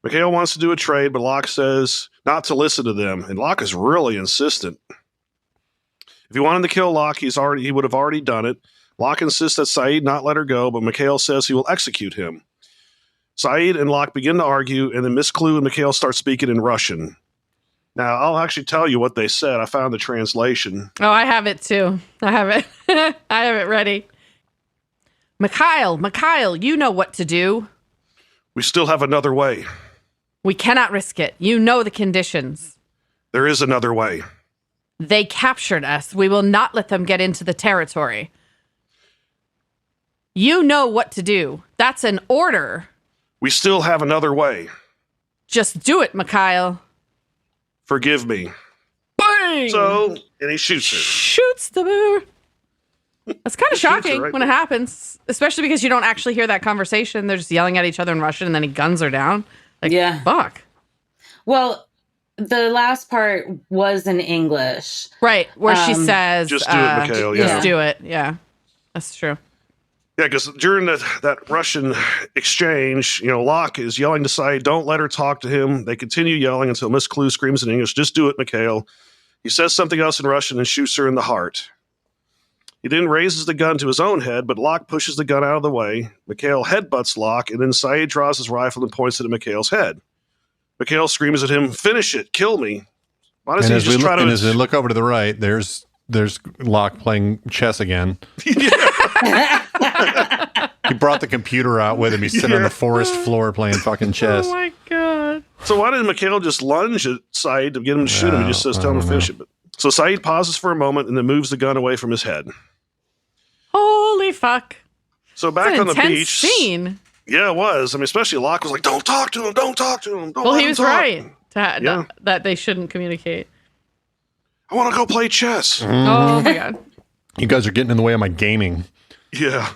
Mikhail wants to do a trade, but Locke says not to listen to them, and Locke is really insistent. If he wanted to kill Locke, he would have already done it. Locke insists that Sayid not let her go, but Mikhail says he will execute him. Sayid and Locke begin to argue, and then Miss Clue and Mikhail start speaking in Russian. Now, I'll actually tell you what they said. I found the translation. Oh, I have it too. I have it. I have it ready. Mikhail, you know what to do. We still have another way. We cannot risk it. You know the conditions. There is another way. They captured us. We will not let them get into the territory. You know what to do. That's an order. We still have another way. Just do it, Mikhail. Forgive me. Bang! So, and he shoots her. Shoots the bear. That's kind of Shoots her shocking right when it happens, especially because you don't actually hear that conversation. They're just yelling at each other in Russian, and then he guns her down. Like, Yeah. fuck. Well, the last part was in English. Right, where she says, Just do it, Mikhail, yeah. Just do it, yeah. That's true. Yeah, because during that Russian exchange, Locke is yelling to Sayid, don't let her talk to him. They continue yelling until Miss Clue screams in English, just do it, Mikhail. He says something else in Russian and shoots her in the heart. He then raises the gun to his own head, but Locke pushes the gun out of the way. Mikhail headbutts Locke, and then Sayid draws his rifle and points it at Mikhail's head. Mikhail screams at him, finish it, kill me. Why does And he as just try to... as we look over to the right, there's there's Locke playing chess again. He brought the computer out with him. He's sitting on the forest floor playing fucking chess. Oh my god. So why didn't Mikhail just lunge at Sayid to get him to shoot him? He just says, tell him to finish it. So Sayid pauses for a moment and then moves the gun away from his head. Holy fuck. So back on the beach. Scene. Yeah, it was. I mean, especially Locke was like, don't talk to him. Don't talk to him. Don't Well, let he him was talk. right that they shouldn't communicate. I want to go play chess. Oh my god. You guys are getting in the way of my gaming. Yeah.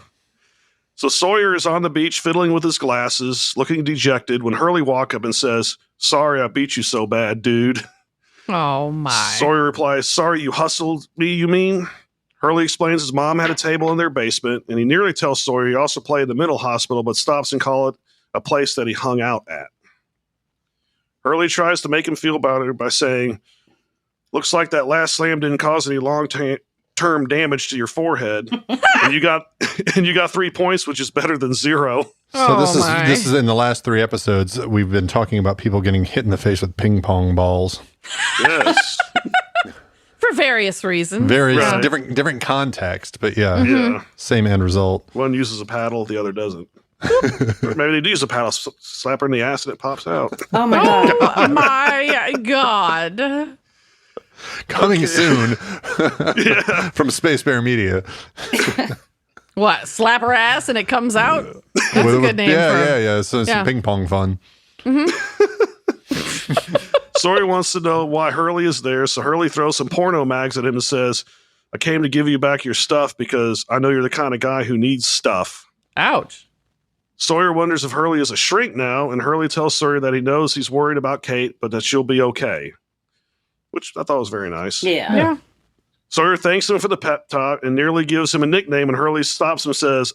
So Sawyer is on the beach fiddling with his glasses, looking dejected, when Hurley walks up and says, sorry I beat you so bad, dude. Oh my. Sawyer replies, sorry you hustled me, you mean? Hurley explains his mom had a table in their basement, and he nearly tells Sawyer he also played in the mental hospital, but stops and calls it a place that he hung out at. Hurley tries to make him feel better by saying, looks like that last slam didn't cause any long-term damage to your forehead. and you got 3 points, which is better than 0. So this is in the last 3 episodes. We've been talking about people getting hit in the face with ping pong balls. Yes. For various reasons. Right. different context, but yeah, same end result. One uses a paddle, the other doesn't. Or maybe they do use a paddle, slap her in the ass, and it pops out. Oh my god. Oh my god. Coming soon from Spacebear Media. What? Slap her ass and it comes out? That's a good name for it. Yeah. So some ping pong fun. Sawyer wants to know why Hurley is there, so Hurley throws some porno mags at him and says, I came to give you back your stuff because I know you're the kind of guy who needs stuff. Ouch. Sawyer wonders if Hurley is a shrink now, and Hurley tells Sawyer that he knows he's worried about Kate, but that she'll be okay. Which I thought was very nice. Yeah. Sawyer thanks him for the pep talk and nearly gives him a nickname, and Hurley stops him and says,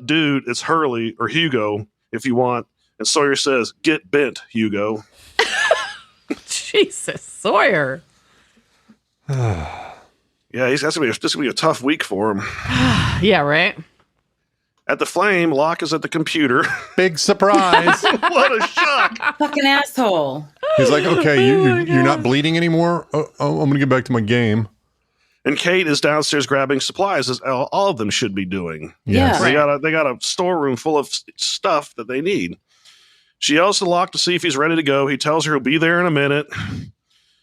dude, it's Hurley, or Hugo, if you want. And Sawyer says, get bent, Hugo. Jesus, Sawyer. Yeah, this is going to be a tough week for him. Yeah, right? At the Flame, Locke is at the computer. Big surprise. What a shock. Fucking asshole. He's like, okay, you're not bleeding anymore? Oh, I'm going to get back to my game. And Kate is downstairs grabbing supplies, as all of them should be doing. Yes. Yeah. They got a storeroom full of stuff that they need. She yells to Locke to see if he's ready to go. He tells her he'll be there in a minute.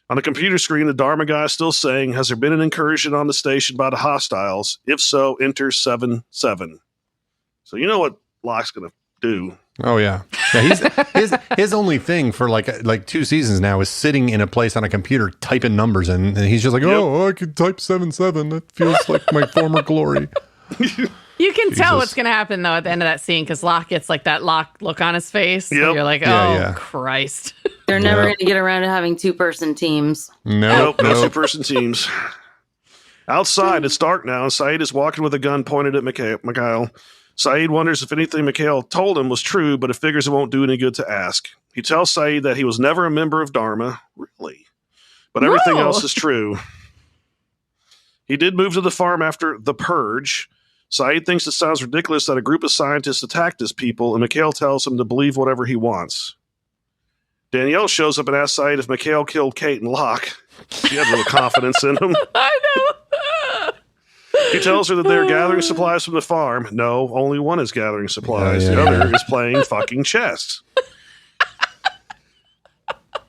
On the computer screen, the Dharma guy is still saying, has there been an incursion on the station by the hostiles? If so, enter 7-7. So you know what Locke's going to do. Oh, yeah. His only thing for like 2 seasons now is sitting in a place on a computer typing numbers in, and he's just like, oh, I could type 7-7. That feels like my former glory. You can tell what's going to happen, though, at the end of that scene, because Locke gets like that Locke look on his face. Yep. And you're like, Christ. They're never going to get around to having 2-person teams. Nope. No 2-person teams. Outside, it's dark now, and Sayid is walking with a gun pointed at Mikhail. Sayid wonders if anything Mikhail told him was true, but it figures it won't do any good to ask. He tells Sayid that he was never a member of Dharma. Really? But everything else is true. He did move to the farm after the Purge. Sayid thinks it sounds ridiculous that a group of scientists attacked his people, and Mikhail tells him to believe whatever he wants. Danielle shows up and asks Sayid if Mikhail killed Kate and Locke. She had a little confidence in him. I know. He tells her that they're gathering supplies from the farm. No, only one is gathering supplies. Yeah. The other is playing fucking chess.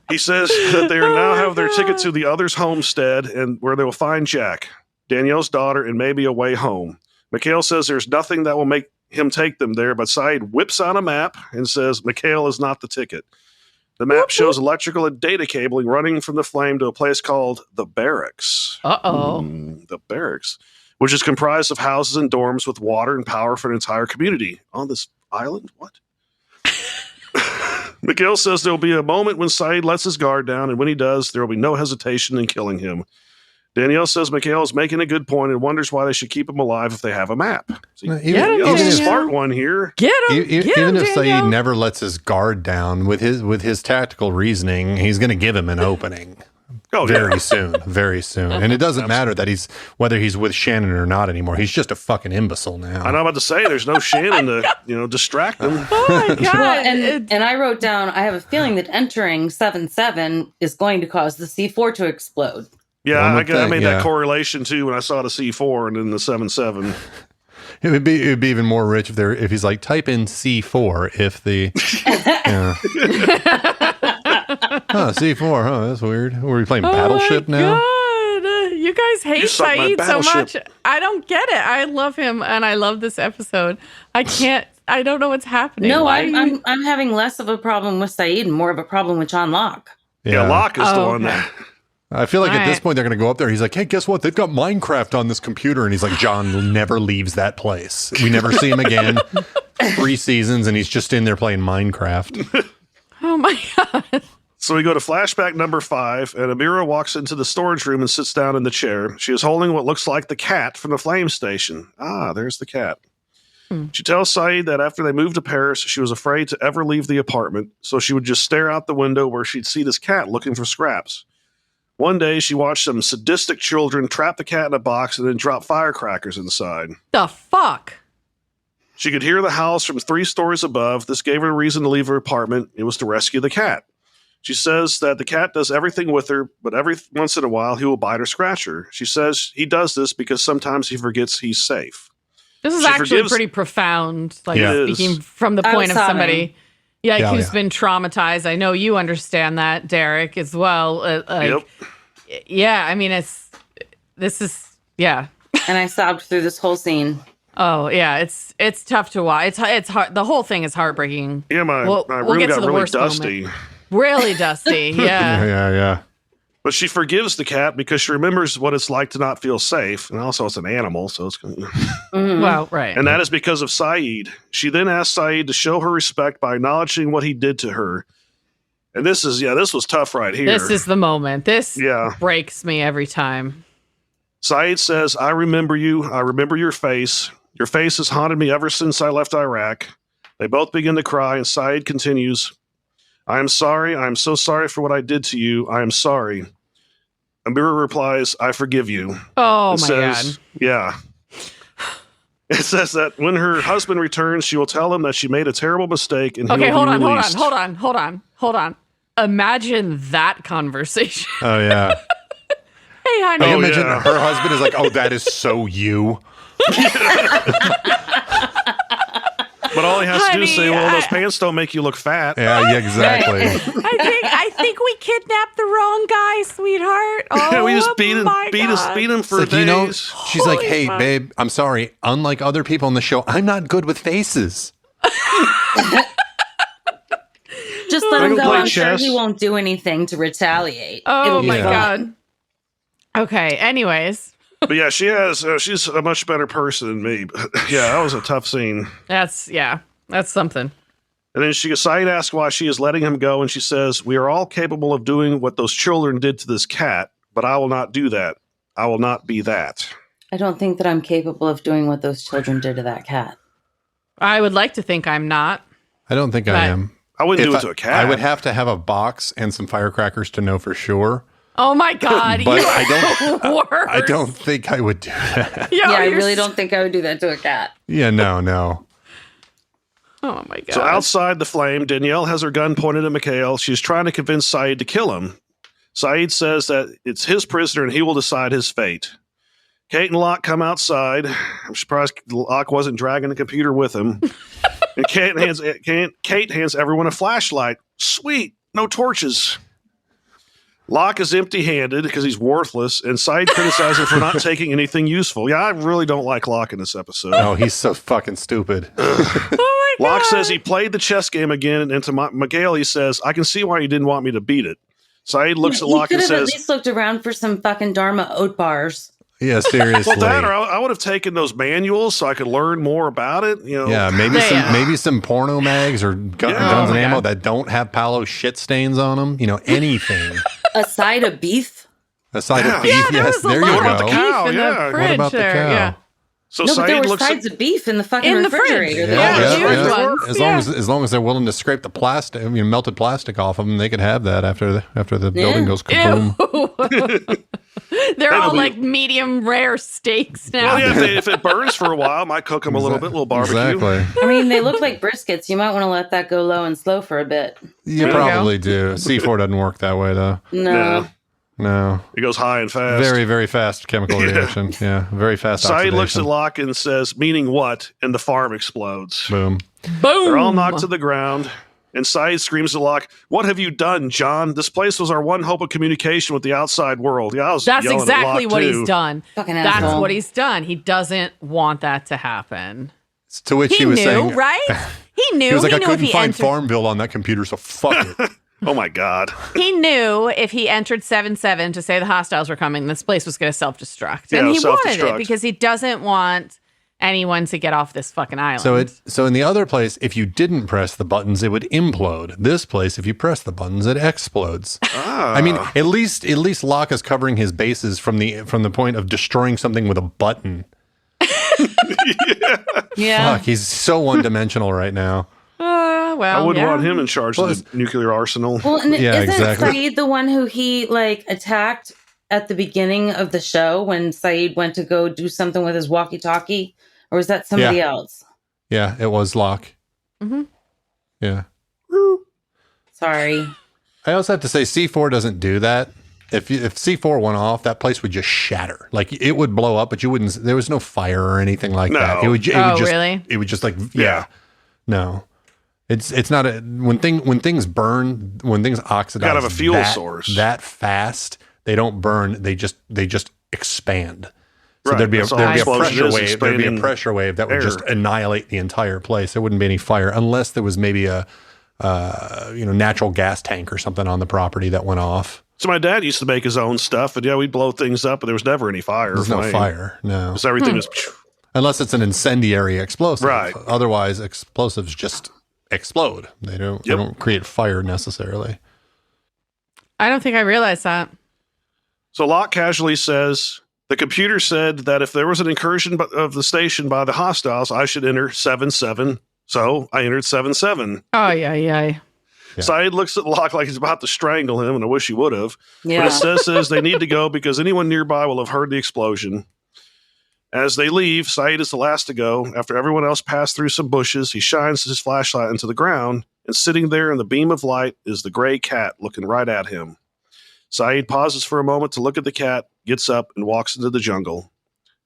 He says that they now have their ticket to the other's homestead and where they will find Jack, Danielle's daughter, and maybe a way home. Mikhail says there's nothing that will make him take them there, but Sayid whips out a map and says Mikhail is not the ticket. The map shows electrical and data cabling running from the Flame to a place called the Barracks. Uh-oh. The Barracks, which is comprised of houses and dorms with water and power for an entire community. On this island? What? Mikhail says there will be a moment when Sayid lets his guard down, and when he does, there will be no hesitation in killing him. Danielle says Mikhail is making a good point and wonders why they should keep him alive if they have a map. See, Even a if- smart one here. Get him. Even if Danielle. Sayid never lets his guard down with his tactical reasoning, he's going to give him an opening very soon. And it doesn't matter that whether he's with Shannon or not anymore. He's just a fucking imbecile now. I'm about to say there's no Shannon to distract him. Oh my God. Well, and I wrote down, I have a feeling that entering 7-7 is going to cause the C4 to explode. Yeah, One I would think, made yeah. that correlation too when I saw the C4 and then the 7.7. It would be even more rich if he's like, type in C4 if the C4, that's weird. Were we playing Battleship now? God. You guys hate suck my Sayid so much. battleship. I don't get it. I love him and I love this episode. I don't know what's happening. No, Why do you- I'm having less of a problem with Sayid and more of a problem with John Locke. Yeah, Locke is the one okay. that... I feel like All at this right. point they're going to go up there. He's like, hey, guess what? They've got Minecraft on this computer. And he's like, John never leaves that place. We never see him again. 3 seasons and he's just in there playing Minecraft. Oh my God. So we go to flashback number 5, and Amira walks into the storage room and sits down in the chair. She is holding what looks like the cat from the flame station. Ah, there's the cat. She tells Sayid that after they moved to Paris, she was afraid to ever leave the apartment, so she would just stare out the window where she'd see this cat looking for scraps. One day, she watched some sadistic children trap the cat in a box and then drop firecrackers inside. The fuck? She could hear the howls from 3 stories above. This gave her a reason to leave her apartment. It was to rescue the cat. She says that the cat does everything with her, but every once in a while, he will bite or scratch her. She says he does this because sometimes he forgets he's safe. This is She actually forgives- pretty profound. Like Yeah. It speaking is. from the I point was of somebody sobbing. who's been traumatized. I know you understand that, Derek, as well. Yep. Yeah, I mean, this is. And I sobbed through this whole scene. Oh yeah, it's tough to watch. It's hard. The whole thing is heartbreaking. Yeah, my We'll room get to got the really worst dusty. Really dusty. Yeah. Yeah. But she forgives the cat because she remembers what it's like to not feel safe. And also, it's an animal, so it's... Mhm. Well, right. And that is because of Sayid. She then asked Sayid to show her respect by acknowledging what he did to her. And this was tough right here. This is the moment. This Yeah. breaks me every time. Sayid says, I remember you. I remember your face. Your face has haunted me ever since I left Iraq. They both begin to cry, and Sayid continues, I am sorry. I am so sorry for what I did to you. I am sorry. Amira replies, I forgive you. Oh It my says, God. Yeah. It says that when her husband returns, she will tell him that she made a terrible mistake and he Okay, will hold be on. released. Imagine that conversation. Oh, yeah. Hey, honey. I Oh, imagine yeah. her husband is like, oh, that is so you. But all he has to do is say, Honey, well, those pants don't make you look fat. Yeah, exactly. I think we kidnapped the wrong guy, sweetheart. Oh, We just beat God. him for It's like, days. she's like, Holy hey, fuck. babe, I'm sorry. Unlike other people on the show, I'm not good with faces. Just let I him can go. play I'm sure chess. he won't do anything to retaliate. Oh It'll be my fine. God. Okay. Anyways, But yeah, she's a much better person than me. But yeah, that was a tough scene. that's something. And then Sayid asks why she is letting him go, and she says, we are all capable of doing what those children did to this cat, but I will not do that. I will not be that. I don't think that I'm capable of doing what those children did to that cat. I would like to think I'm not. I don't think I Right. am. I wouldn't do If it to a cat. I would have to have a box and some firecrackers to know for sure. Oh my God. But you I are the worst. I don't think I would do that. Yo, Yeah, I you're really don't think I would do that to a cat. Yeah, no. Oh my God. So outside the flame, Danielle has her gun pointed at Mikhail. She's trying to convince Sayid to kill him. Sayid says that it's his prisoner and he will decide his fate. Kate and Locke come outside. I'm surprised Locke wasn't dragging the computer with him. And Kate hands everyone a flashlight. Sweet, no torches. Locke is empty-handed because he's worthless, and Sayid criticizes him for not taking anything useful. Yeah, I really don't like Locke in this episode. Oh, he's so fucking stupid. Oh my God. Locke says he played the chess game again, and to Miguel he says, I can see why you didn't want me to beat it. Sayid looks at He Locke could and have at says, least looked around for some fucking Dharma oat bars. Yeah, seriously. well, that or I would have taken those manuals so I could learn more about it. You know, Yeah, maybe some porno mags or guns Yeah. and Oh my ammo God. that don't have Paulo shit stains on them. You know, anything. A side of beef? A side Yeah. of beef. Yeah, there Yes, was a there lot you What about of the go. cow? beef in Yeah. the What fridge about the there. cow? Yeah. So No, but there Sayid were looks sides at, of beef in the fucking In the fridge. refrigerator. The Yeah, other huge day. ones. As long as they're willing to scrape the plastic, melted plastic off of them, they could have that after the building goes kaboom. Ew. They're all we- like medium rare steaks now. well, yeah, if it burns for a while, I might cook them a little barbecue. Exactly. I mean, they look like briskets. You might want to let that go low and slow for a bit. You There you probably do. C4 doesn't work that way though. No. Yeah. No. It goes high and fast. Very, very fast chemical reaction. Yeah, very fast Sayid oxidation. looks at Locke and says, meaning what? And the farm explodes. Boom. Boom. They're all knocked to the ground. And Sayid screams at Locke, "What have you done, John? This place was our one hope of communication with the outside world." Yeah, I was That's yelling exactly at Locke what too. he's done. Fucking That's asshole. what he's done. He doesn't want that to happen. To which He he was knew, saying, right? He knew. he was like, I knew couldn't if he find entered, Farmville on that computer, so fuck it. Oh my God. He knew if he entered 7-7 to say the hostiles were coming, this place was going to self-destruct. Yeah, And he wanted self-destruct. it because he doesn't want anyone to get off this fucking island. So in the other place, if you didn't press the buttons, it would implode. This place, if you press the buttons, it explodes. I mean, at least Locke is covering his bases from the point of destroying something with a button. Yeah. Fuck, he's so one-dimensional right now. well, I wouldn't yeah. want him in charge of the nuclear arsenal. Well, and Yeah, isn't exactly. Sayid the one who he attacked at the beginning of the show when Sayid went to go do something with his walkie-talkie? Or was that somebody else? Yeah, it was Locke. Mhm. Yeah. Sorry. I also have to say C4 doesn't do that. If C4 went off, that place would just shatter. Like it would blow up, but you wouldn't. There was no fire or anything like that. It would just. Really? It would just No, it's not a when things burn, when things oxidize. Kind of a fuel source that fast. They don't burn. They just expand. So Right, there'd be a that's all pressure explosion is, wave. There'd be a expanding pressure wave that would air. just annihilate the entire place. There wouldn't be any fire unless there was maybe a natural gas tank or something on the property that went off. So my dad used to make his own stuff, and yeah, we'd blow things up, but there was never any fire. There's no fire. No. Because everything was. Unless it's an incendiary explosive. Right. Otherwise, explosives just explode. They don't create fire necessarily. I don't think I realized that. So Locke casually says, "The computer said that if there was an incursion of the station by the hostiles, I should enter 7-7. So I entered 7-7. Oh, yeah. Yeah. Sayid looks at Locke like he's about to strangle him, and I wish he would have. Yeah. But it says they need to go because anyone nearby will have heard the explosion. As they leave, Sayid is the last to go. After everyone else passed through some bushes, he shines his flashlight into the ground, and sitting there in the beam of light is the gray cat looking right at him. Sayid pauses for a moment to look at the cat, gets up, and walks into the jungle.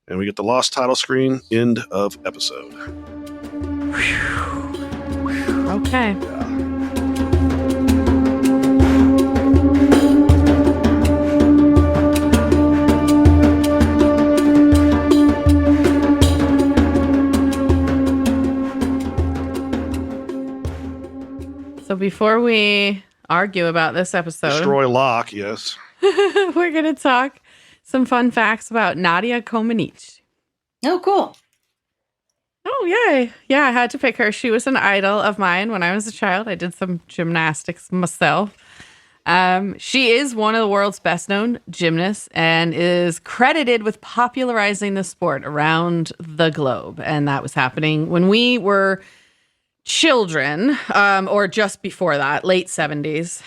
And we get the lost title screen, end of episode. Okay. So before we argue about this episode, Destroy Locke, yes. we're going to talk some fun facts about Nadia Comaneci. Oh, cool. Oh, yay. Yeah, I had to pick her. She was an idol of mine when I was a child. I did some gymnastics myself. She is one of the world's best known gymnasts and is credited with popularizing the sport around the globe. And that was happening when we were children, or just before that, late 70s.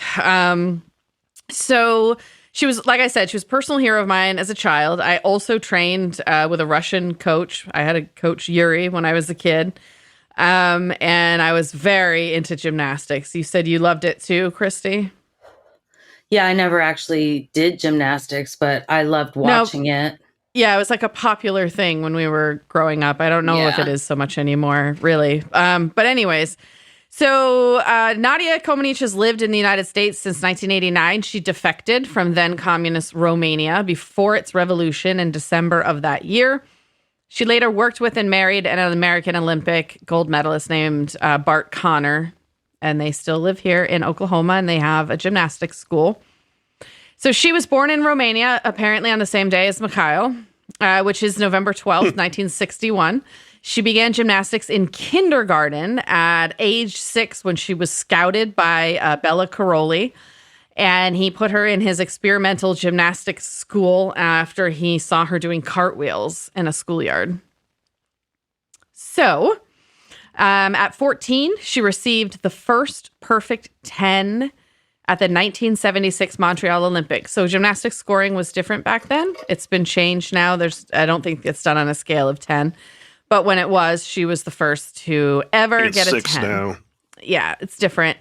So she was, like I said, she was a personal hero of mine as a child. I also trained with a Russian coach. I had a coach, Yuri, when I was a kid. And I was very into gymnastics. You said you loved it too, Christy? Yeah, I never actually did gymnastics, but I loved watching it. Yeah, it was like a popular thing when we were growing up. I don't know if it is so much anymore, really. But anyways, so Nadia Comaneci has lived in the United States since 1989. She defected from then communist Romania before its revolution in December of that year. She later worked with and married an American Olympic gold medalist named Bart Connor, and they still live here in Oklahoma, and they have a gymnastics school. So she was born in Romania, apparently on the same day as Mikhail, which is November 12th, 1961. She began gymnastics in kindergarten at age 6 when she was scouted by Bella Caroli. And he put her in his experimental gymnastics school after he saw her doing cartwheels in a schoolyard. So at 14, she received the first perfect 10 at the 1976 Montreal Olympics. So gymnastics scoring was different back then. It's been changed now. I don't think it's done on a scale of 10. But when it was, she was the first to ever get a 10. Now. Yeah, it's different.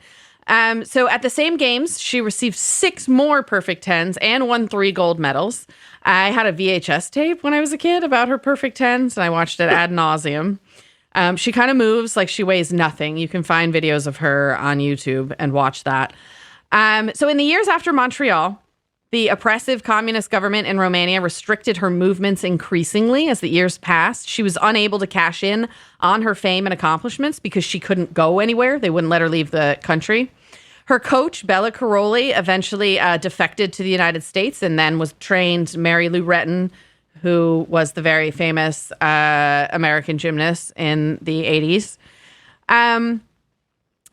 So at the same games, she received 6 more perfect 10s and won 3 gold medals. I had a VHS tape when I was a kid about her perfect 10s, and I watched it ad nauseum. She kind of moves like she weighs nothing. You can find videos of her on YouTube and watch that. So in the years after Montreal, the oppressive communist government in Romania restricted her movements increasingly as the years passed. She was unable to cash in on her fame and accomplishments because she couldn't go anywhere. They wouldn't let her leave the country. Her coach, Bella Caroli, eventually defected to the United States and then was trained Mary Lou Retton, who was the very famous American gymnast in the 80s.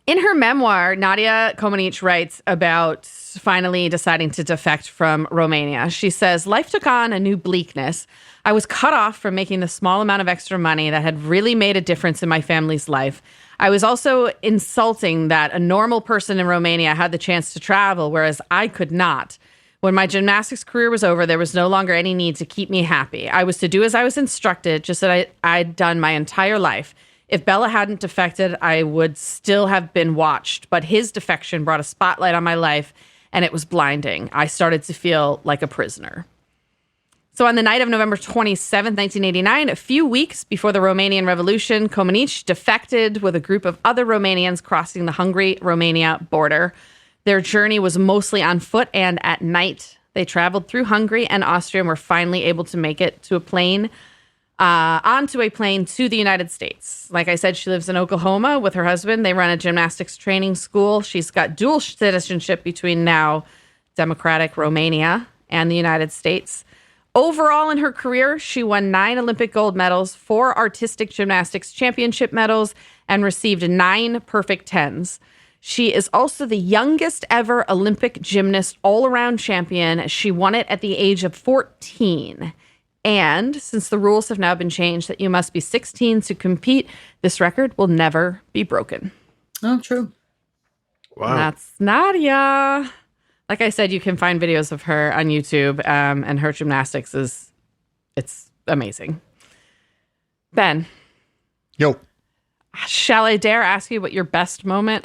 In her memoir, Nadia Comaneci writes about finally deciding to defect from Romania. She says, life took on a new bleakness. I was cut off from making the small amount of extra money that had really made a difference in my family's life. I was also insulting that a normal person in Romania had the chance to travel, whereas I could not. When my gymnastics career was over, there was no longer any need to keep me happy. I was to do as I was instructed, just as I'd done my entire life. If Bella hadn't defected, I would still have been watched, but his defection brought a spotlight on my life, and it was blinding. I started to feel like a prisoner. So on the night of November 27th, 1989, a few weeks before the Romanian Revolution, Comaneci defected with a group of other Romanians crossing the Hungary-Romania border. Their journey was mostly on foot, and at night, they traveled through Hungary and Austria and were finally able to make it to onto a plane to the United States. Like I said, she lives in Oklahoma with her husband. They run a gymnastics training school. She's got dual citizenship between now Democratic Romania and the United States. Overall in her career, she won 9 Olympic gold medals, 4 artistic gymnastics championship medals, and received 9 perfect 10s. She is also the youngest ever Olympic gymnast all-around champion. She won it at the age of 14. And since the rules have now been changed that you must be 16 to compete, this record will never be broken. Oh, true. Wow. And that's Nadia. Like I said, you can find videos of her on YouTube, and her gymnastics it's amazing. Ben. Yo. Shall I dare ask you what your best moment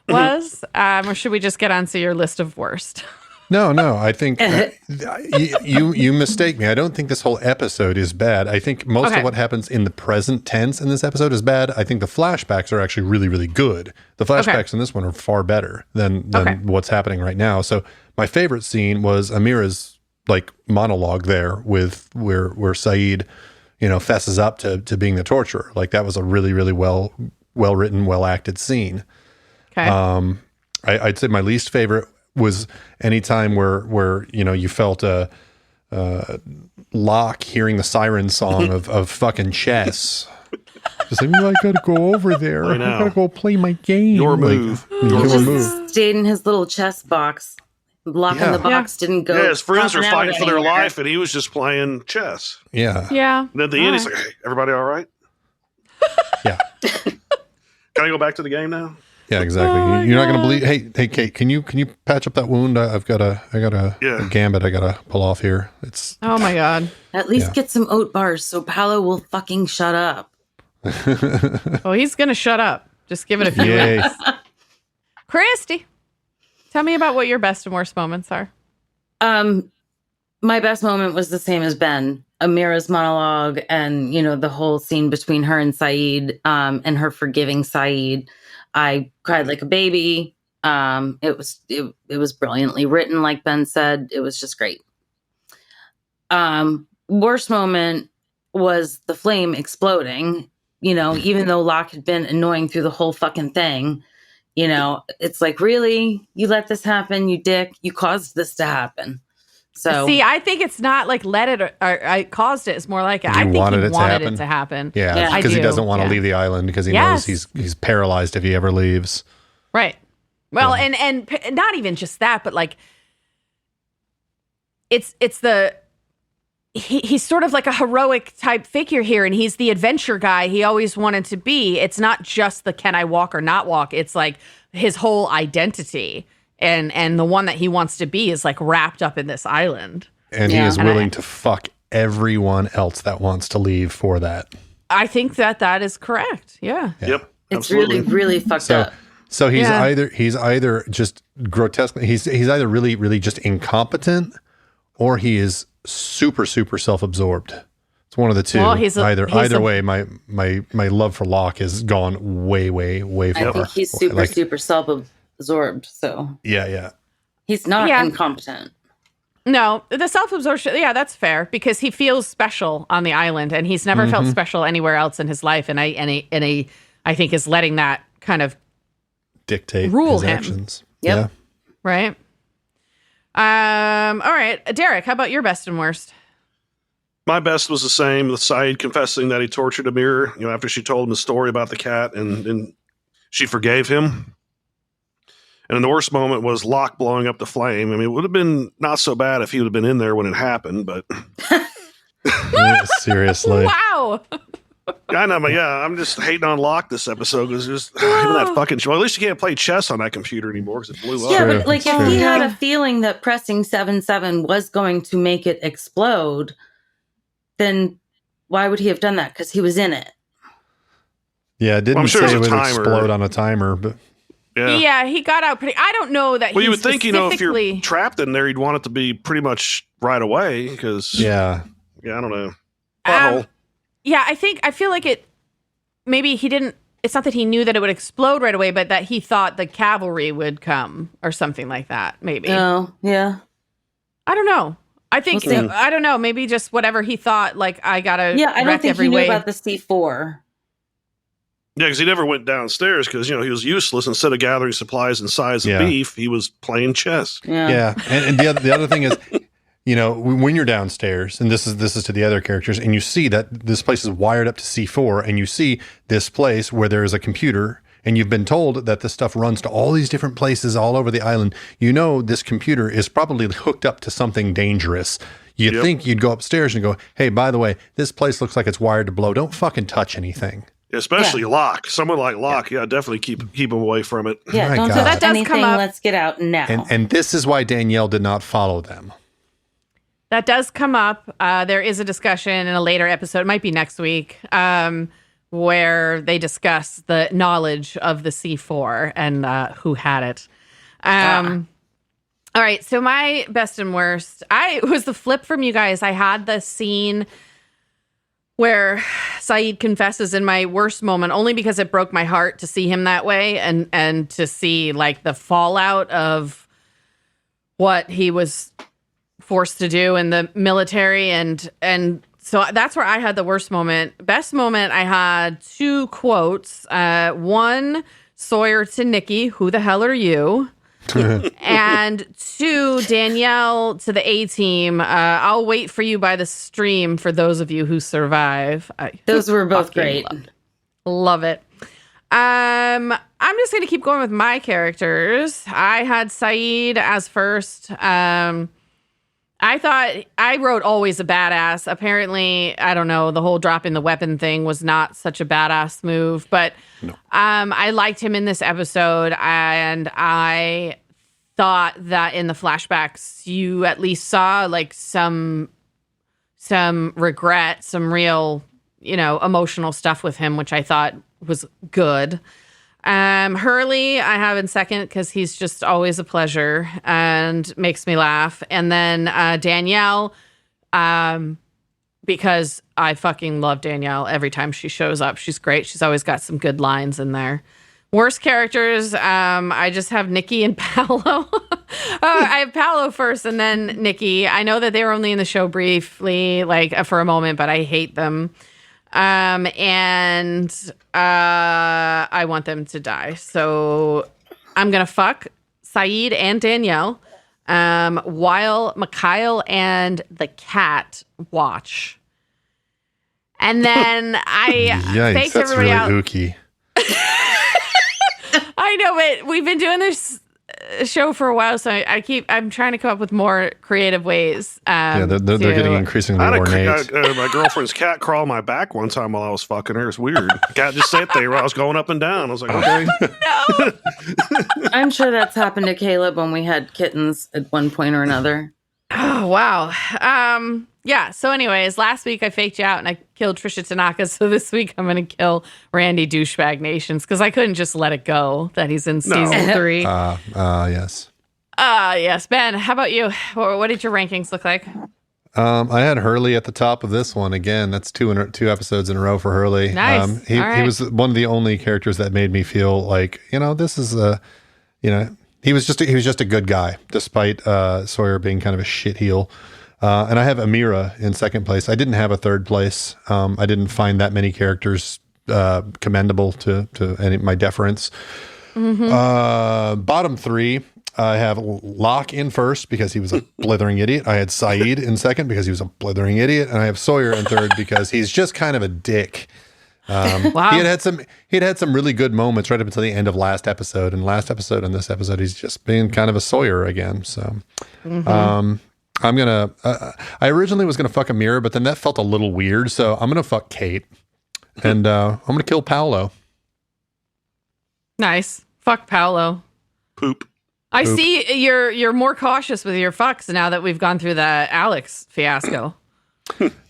was? Or should we just get on to your list of worst? No, I think you mistake me. I don't think this whole episode is bad. I think most of what happens in the present tense in this episode is bad. I think the flashbacks are actually really, really good. The flashbacks in this one are far better than what's happening right now. So my favorite scene was Amira's like monologue there with where Sayid, fesses up to being the torturer. Like that was a really, really well written, well acted scene. Okay. I'd say my least favorite was any time where you felt a Locke hearing the siren song of fucking chess. Just like, I gotta go over there. I gotta go play my game. Your move. Your move. Stayed in his little chess box. Lock in the box, didn't go. Yeah, his friends were popping out fighting for their anywhere. life, and he was just playing chess. Yeah. Yeah. And at the end, he's like, "Hey, everybody all right? Yeah. Can I go back to the game now?" Yeah, exactly. You're not going to believe. Hey, Kate, can you patch up that wound? I got a gambit I got to pull off here. It's Oh my God. At least get some oat bars so Paulo will fucking shut up. Well, he's going to shut up. Just give it a few yay. minutes. Christy, tell me about what your best and worst moments are. My best moment was the same as Ben. Amira's monologue and, the whole scene between her and Sayid, and her forgiving Sayid. I cried like a baby. It was brilliantly written, like Ben said. It was just great. Worst moment was the flame exploding. Even though Locke had been annoying through the whole fucking thing, it's like, really? You let this happen, you dick? You caused this to happen. So see, I think it's not like let it or I caused it. It's more like I think he wanted it to happen. Yeah, because he doesn't want to leave the island because he knows he's paralyzed if he ever leaves. Right. Well, and not even just that, but like it's the he's sort of like a heroic type figure here, and he's the adventure guy he always wanted to be. It's not just the can I walk or not walk. It's like his whole identity. And the one that he wants to be is like wrapped up in this island. And he is willing to fuck everyone else that wants to leave for that. I think that is correct. Yeah. Yep. It's absolutely. really, really fucked up. So he's either just grotesque. He's either really, really just incompetent, or he is super, super self-absorbed. It's one of the two. Well, either way, my love for Locke has gone way, way, way far. I think he's super self-absorbed. So yeah. He's not incompetent. No, the self-absorption, that's fair, because he feels special on the island, and he's never felt special anywhere else in his life, and I think is letting that kind of dictate rule his him. actions. Yep. Yeah. Right. All right, Derek, how about your best and worst? My best was the same, with Sayid confessing that he tortured Amir, after she told him the story about the cat, and she forgave him. And the worst moment was Locke blowing up the flame. I mean, it would have been not so bad if he would have been in there when it happened, but... Seriously. Wow. I know, but I'm just hating on Locke this episode because just even that fucking show. Well, at least you can't play chess on that computer anymore because it blew up. Yeah, but like if he had a feeling that pressing 7-7 was going to make it explode, then why would he have done that? Because he was in it. Yeah, it didn't say it would explode on a timer, but... Yeah, he got out pretty... I don't know that Well, you would think, if you're trapped in there, you'd want it to be pretty much right away, because... Yeah, I don't know. I feel like it... Maybe he didn't... It's not that he knew that it would explode right away, but that he thought the cavalry would come, or something like that, maybe. Oh, yeah. I don't know. I think... I don't know. Maybe just whatever he thought, like, I gotta... Yeah, I don't think he knew about the C4. Yeah, because he never went downstairs because, he was useless. Instead of gathering supplies and size of beef, he was playing chess. Yeah. And the other thing is, when you're downstairs, and this is to the other characters, and you see that this place is wired up to C4, and you see this place where there is a computer, and you've been told that this stuff runs to all these different places all over the island, this computer is probably hooked up to something dangerous. You'd think you'd go upstairs and go, hey, by the way, this place looks like it's wired to blow. Don't fucking touch anything. Especially Locke. Someone like Locke, definitely keep him away from it. Yeah, don't touch anything. Let's get out now. And this is why Danielle did not follow them. That does come up. There is a discussion in a later episode, it might be next week, where they discuss the knowledge of the C4 and who had it. All right, so my best and worst, it was the flip from you guys. I had the scene where Sayid confesses in my worst moment, only because it broke my heart to see him that way and to see like the fallout of what he was forced to do in the military. And so that's where I had the worst moment. Best moment, I had two quotes. One, Sawyer to Nikki, who the hell are you? And two, Danielle to the A-team, I'll wait for you by the stream for those of you who survive. Those were both great. Love it. I'm just going to keep going with my characters. I had Sayid as first. I thought I wrote always a badass. Apparently, I don't know, the whole dropping the weapon thing was not such a badass move, but I liked him in this episode, and I thought that in the flashbacks you at least saw like some regret, some real, emotional stuff with him, which I thought was good. Hurley, I have in second because he's just always a pleasure and makes me laugh. And then Danielle, because I fucking love Danielle every time she shows up. She's great. She's always got some good lines in there. Worst characters, I just have Nikki and Paolo. I have Paolo first and then Nikki. I know that they were only in the show briefly, like for a moment, but I hate them. And I want them to die. So I'm going to fuck Sayid and Danielle while Mikhail and the cat watch. And then I faked everybody out. Ooky. I know, but we've been doing this show for a while, so I'm trying to come up with more creative ways. They're getting increasingly ornate. My girlfriend's cat crawled my back one time while I was fucking her. It's weird. The cat just sat there while I was going up and down. I was like, okay. No. I'm sure that's happened to Caleb when we had kittens at one point or another. Oh, wow. Yeah. So, anyways, last week I faked you out and I killed Trisha Tanaka. So this week I'm going to kill Randy Douchebag Nations because I couldn't just let it go that he's in season 3. Yes. Yes. Ben, how about you? What did your rankings look like? I had Hurley at the top of this one. Again, that's two episodes in a row for Hurley. Nice. He All right. was one of the only characters that made me feel like, this is he was just a good guy, despite Sawyer being kind of a shit heel. And I have Amira in second place. I didn't have a third place. I didn't find that many characters commendable to any my deference. Mm-hmm. Bottom 3. I have Locke in first because he was a blithering idiot. I had Sayid in second because he was a blithering idiot, and I have Sawyer in third because he's just kind of a dick. Wow. He had some really good moments right up until the end of last episode, and this episode he's just being kind of a Sawyer again. So, I'm gonna. I originally was gonna fuck Amira, but then that felt a little weird, so I'm gonna fuck Kate, and I'm gonna kill Paulo. Nice. Fuck Paulo. Poop. I see you're more cautious with your fucks now that we've gone through the Alex fiasco.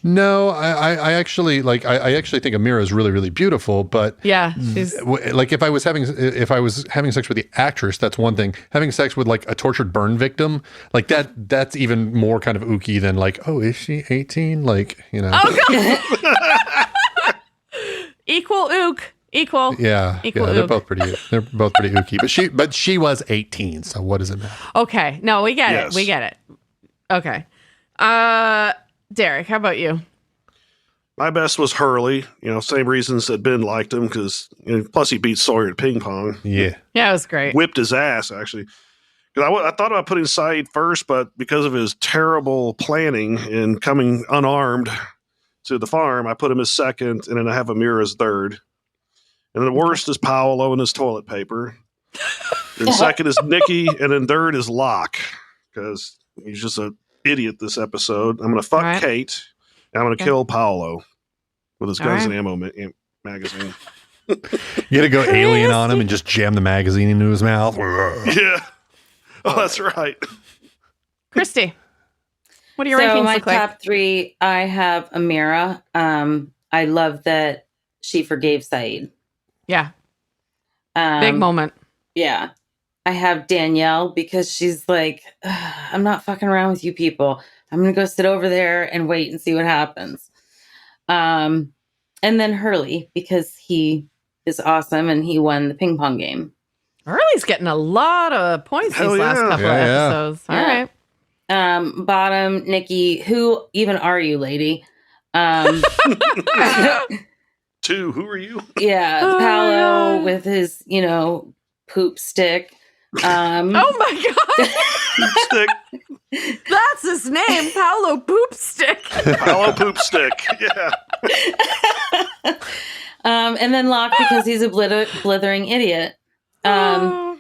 No, I actually I actually think Amira is really, really beautiful, but yeah, she's like if I was having sex with the actress, that's one thing. Having sex with like a tortured burn victim, like that's even more kind of ooky than like, oh, is she 18? Like, Oh god. Equal ook. Equal. Yeah, Equal they're ook. both pretty ooky, but she was 18, so what does it matter? Okay. No, we get Yes. it. We get it. Okay. Derek, how about you? My best was Hurley. Same reasons that Ben liked him because plus he beat Sawyer at ping pong. Yeah. Yeah, it was great. Whipped his ass actually. Because I thought about putting Sayid first, but because of his terrible planning and coming unarmed to the farm, I put him as second, and then I have Amira as third. And the worst is Paolo and his toilet paper. Then second is Nikki, and then third is Locke because he's just an idiot this episode. I'm going to fuck All right. Kate, and I'm going to kill Paolo with his All guns right. and ammo magazine. You gotta go alien on him and just jam the magazine into his mouth. Yeah. Oh, that's right. Christy, what do your So rankings my look like? top 3, I have Amira. I love that she forgave Sayid. Yeah, big moment. Yeah. I have Danielle because she's like, I'm not fucking around with you people. I'm going to go sit over there and wait and see what happens. And then Hurley because he is awesome and he won the ping pong game. Hurley's getting a lot of points Hell these last yeah. couple Yeah, of yeah. episodes. All Yeah. right. Bottom, Nikki, who even are you, lady? 2. Who are you? Yeah, Oh, Paolo yeah. with his, poop stick. Oh my god, Stick. that's his name, Paulo Poopstick. Paolo Poop Stick. Yeah. And then Locke because he's a blithering idiot. I'm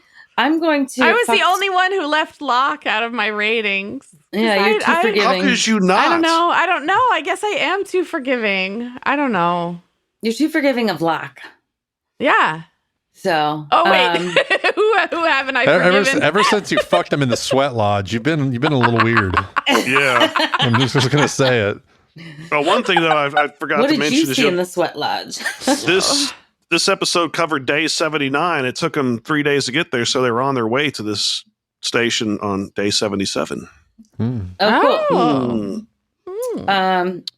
going to. I was the fuck- only one who left Locke out of my ratings. Yeah, you're too How forgiving. could you not? I don't know. I guess I am too forgiving. I don't know. You're too forgiving of Locke. Yeah. So. Oh wait, who haven't I forgiven? Ever since you fucked him in the sweat lodge, you've been a little weird. Yeah. I'm just gonna say it. Well, one thing though I forgot What to did mention you is see in the sweat lodge? this episode covered day 79. It took them 3 days to get there, so they were on their way to this station on day 77. Oh, cool. Oh. Mm.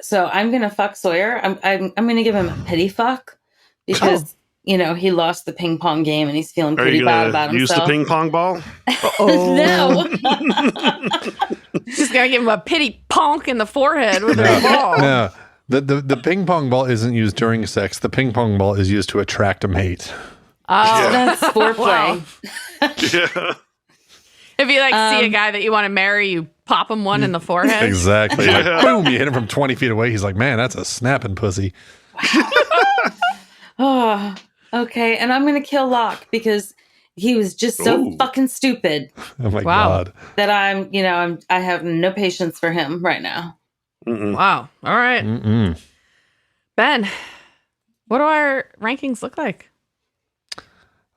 So I'm gonna fuck Sawyer. I'm gonna give him a pity fuck because he lost the ping pong game and he's feeling Are pretty you bad going about to use the himself. ping pong ball? No. She's gonna give him a pity ponk in the forehead with her ball. No, the ping pong ball isn't used during sex. The ping pong ball is used to attract a mate. Oh, That's foreplay. Yeah. if you see a guy that you want to marry, you pop him one in the forehead. Exactly. Yeah. Like, boom! You hit him from 20 feet away. He's like, man, that's a snapping pussy. Oh, okay. And I'm gonna kill Locke because he was just so Ooh. fucking stupid Oh my Wow. god. that I have no patience for him right now. Mm-mm. Wow. All right, Mm-mm. Ben. What do our rankings look like?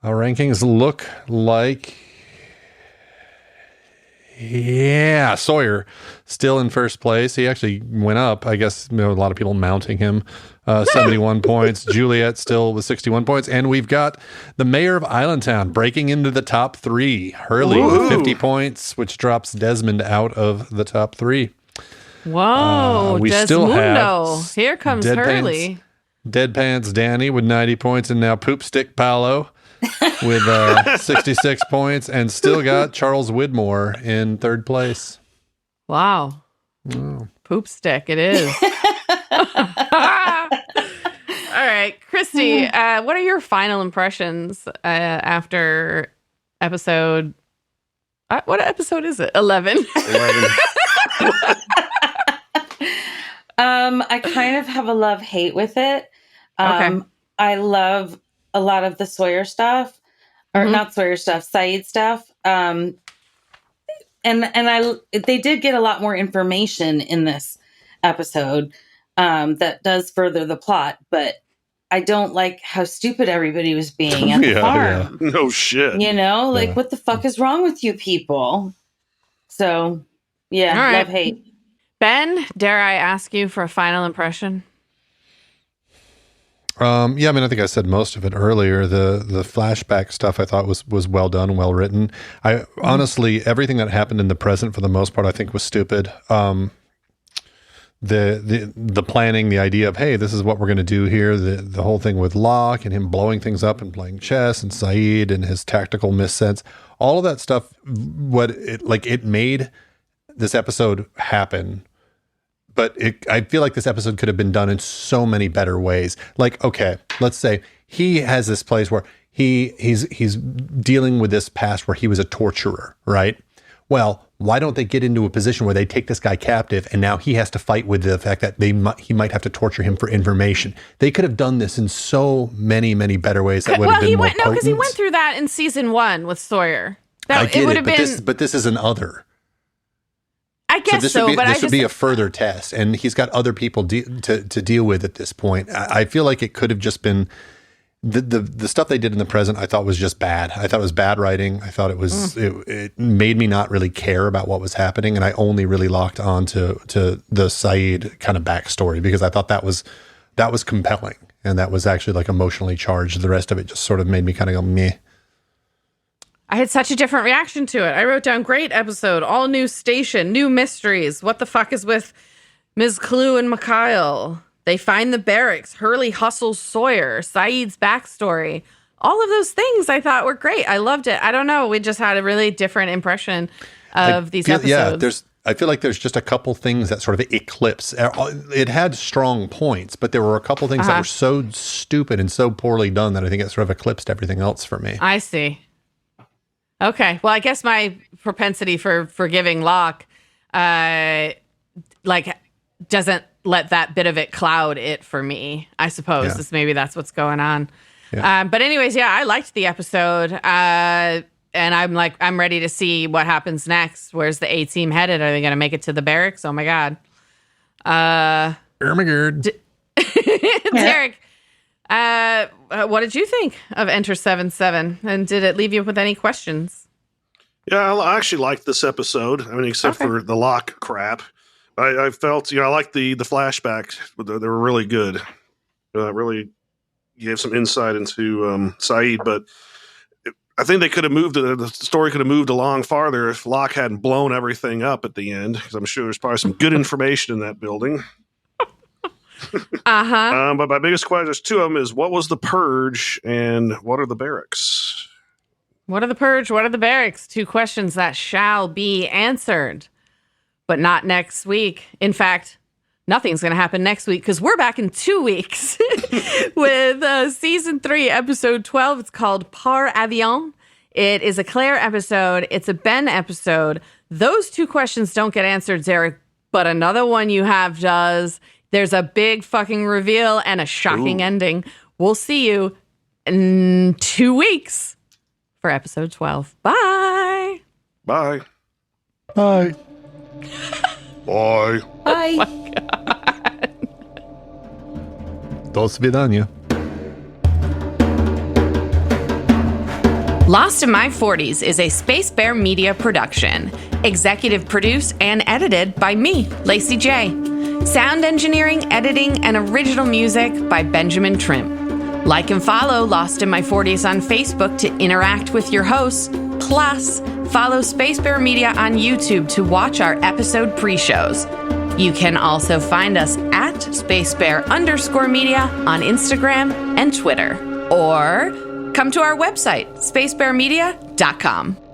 Our rankings look like Yeah, Sawyer still in first place. He actually went up. I guess a lot of people mounting him. 71 points. Juliet still with 61 points. And we've got the mayor of Islandtown breaking into the top 3. Hurley with 50 points, which drops Desmond out of the top 3. Whoa, we Desmundo. still have Here comes Hurley. Deadpants Danny with 90 points, and now Poopstick Paulo with 66 points, and still got Charles Widmore in third place. Wow. Poopstick it is. All right, Christy, what are your final impressions after episode... what episode is it? 11. 11. I kind of have a love-hate with it. Okay. I love a lot of the Sawyer stuff, or not Sawyer stuff, Sayid stuff. And they did get a lot more information in this episode that does further the plot, but I don't like how stupid everybody was being at the farm. Yeah. No shit. You know, like what the fuck is wrong with you people? So, yeah, All right. love-hate. Ben, dare I ask you for a final impression? I mean, I think I said most of it earlier. The flashback stuff I thought was well done, well written. I honestly, everything that happened in the present for the most part, I think was stupid. The planning, the idea of, hey, this is what we're going to do here. The whole thing with Locke and him blowing things up and playing chess, and Sayid and his tactical missense, all of that stuff. It made this episode happen. But I feel like this episode could have been done in so many better ways. Like, okay, let's say he has this place where he's dealing with this past where he was a torturer, right? Well, why don't they get into a position where they take this guy captive and now he has to fight with the fact that he might have to torture him for information? They could have done this in so many, many better ways that would have been more potent. No, because he went through that in season 1 with Sawyer. But this is an other. I guess so, but this would be a further test, and he's got other people to deal with at this point. I feel like it could have just been the stuff they did in the present. I thought was just bad. I thought it was bad writing. I thought it was it made me not really care about what was happening, and I only really locked on to the Sayid kind of backstory because I thought that was compelling and that was actually like emotionally charged. The rest of it just sort of made me kind of go meh. I had such a different reaction to it. I wrote down, great episode, all new station, new mysteries. What the fuck is with Ms. Clue and Mikhail? They find the barracks. Hurley hustles Sawyer. Sayid's backstory. All of those things I thought were great. I loved it. I don't know. We just had a really different impression of these episodes. Yeah, I feel like there's just a couple things that sort of eclipse. It had strong points, but there were a couple things that were so stupid and so poorly done that I think it sort of eclipsed everything else for me. I see. Okay. Well, I guess my propensity for forgiving Locke, doesn't let that bit of it cloud it for me, I suppose. Maybe that's what's going on. Yeah. But anyways, I liked the episode. And I'm ready to see what happens next. Where's the A team headed? Are they going to make it to the barracks? Oh my God. Derek, what did you think of Enter 7-7? And did it leave you with any questions? Yeah, I actually liked this episode. I mean, except for the Locke crap. I felt, I liked the flashbacks. They were really good. Really gave some insight into Sayid, but I think they could have the story could have moved along farther if Locke hadn't blown everything up at the end, because I'm sure there's probably some good information in that building. But my biggest question, there's two of them, is what was the purge and what are the barracks? What are the purge? What are the barracks? 2 questions that shall be answered, but not next week. In fact, nothing's going to happen next week because we're back in 2 weeks with season 3, episode 12. It's called Par Avion. It is a Claire episode. It's a Ben episode. Those 2 questions don't get answered, Zarek, but another one you have does. There's a big fucking reveal and a shocking ending. We'll see you in 2 weeks for episode 12. Bye. Bye. Bye. Bye. Bye. Oh my God. До свидания. Lost in My 40s is a Spacebear Media production. Executive produced and edited by me, Lacy J. Sound engineering, editing, and original music by Benjamin Trimp. Like and follow Lost in My 40s on Facebook to interact with your hosts. Plus, follow Spacebear Media on YouTube to watch our episode pre-shows. You can also find us at Spacebear_media on Instagram and Twitter. Or come to our website, spacebearmedia.com.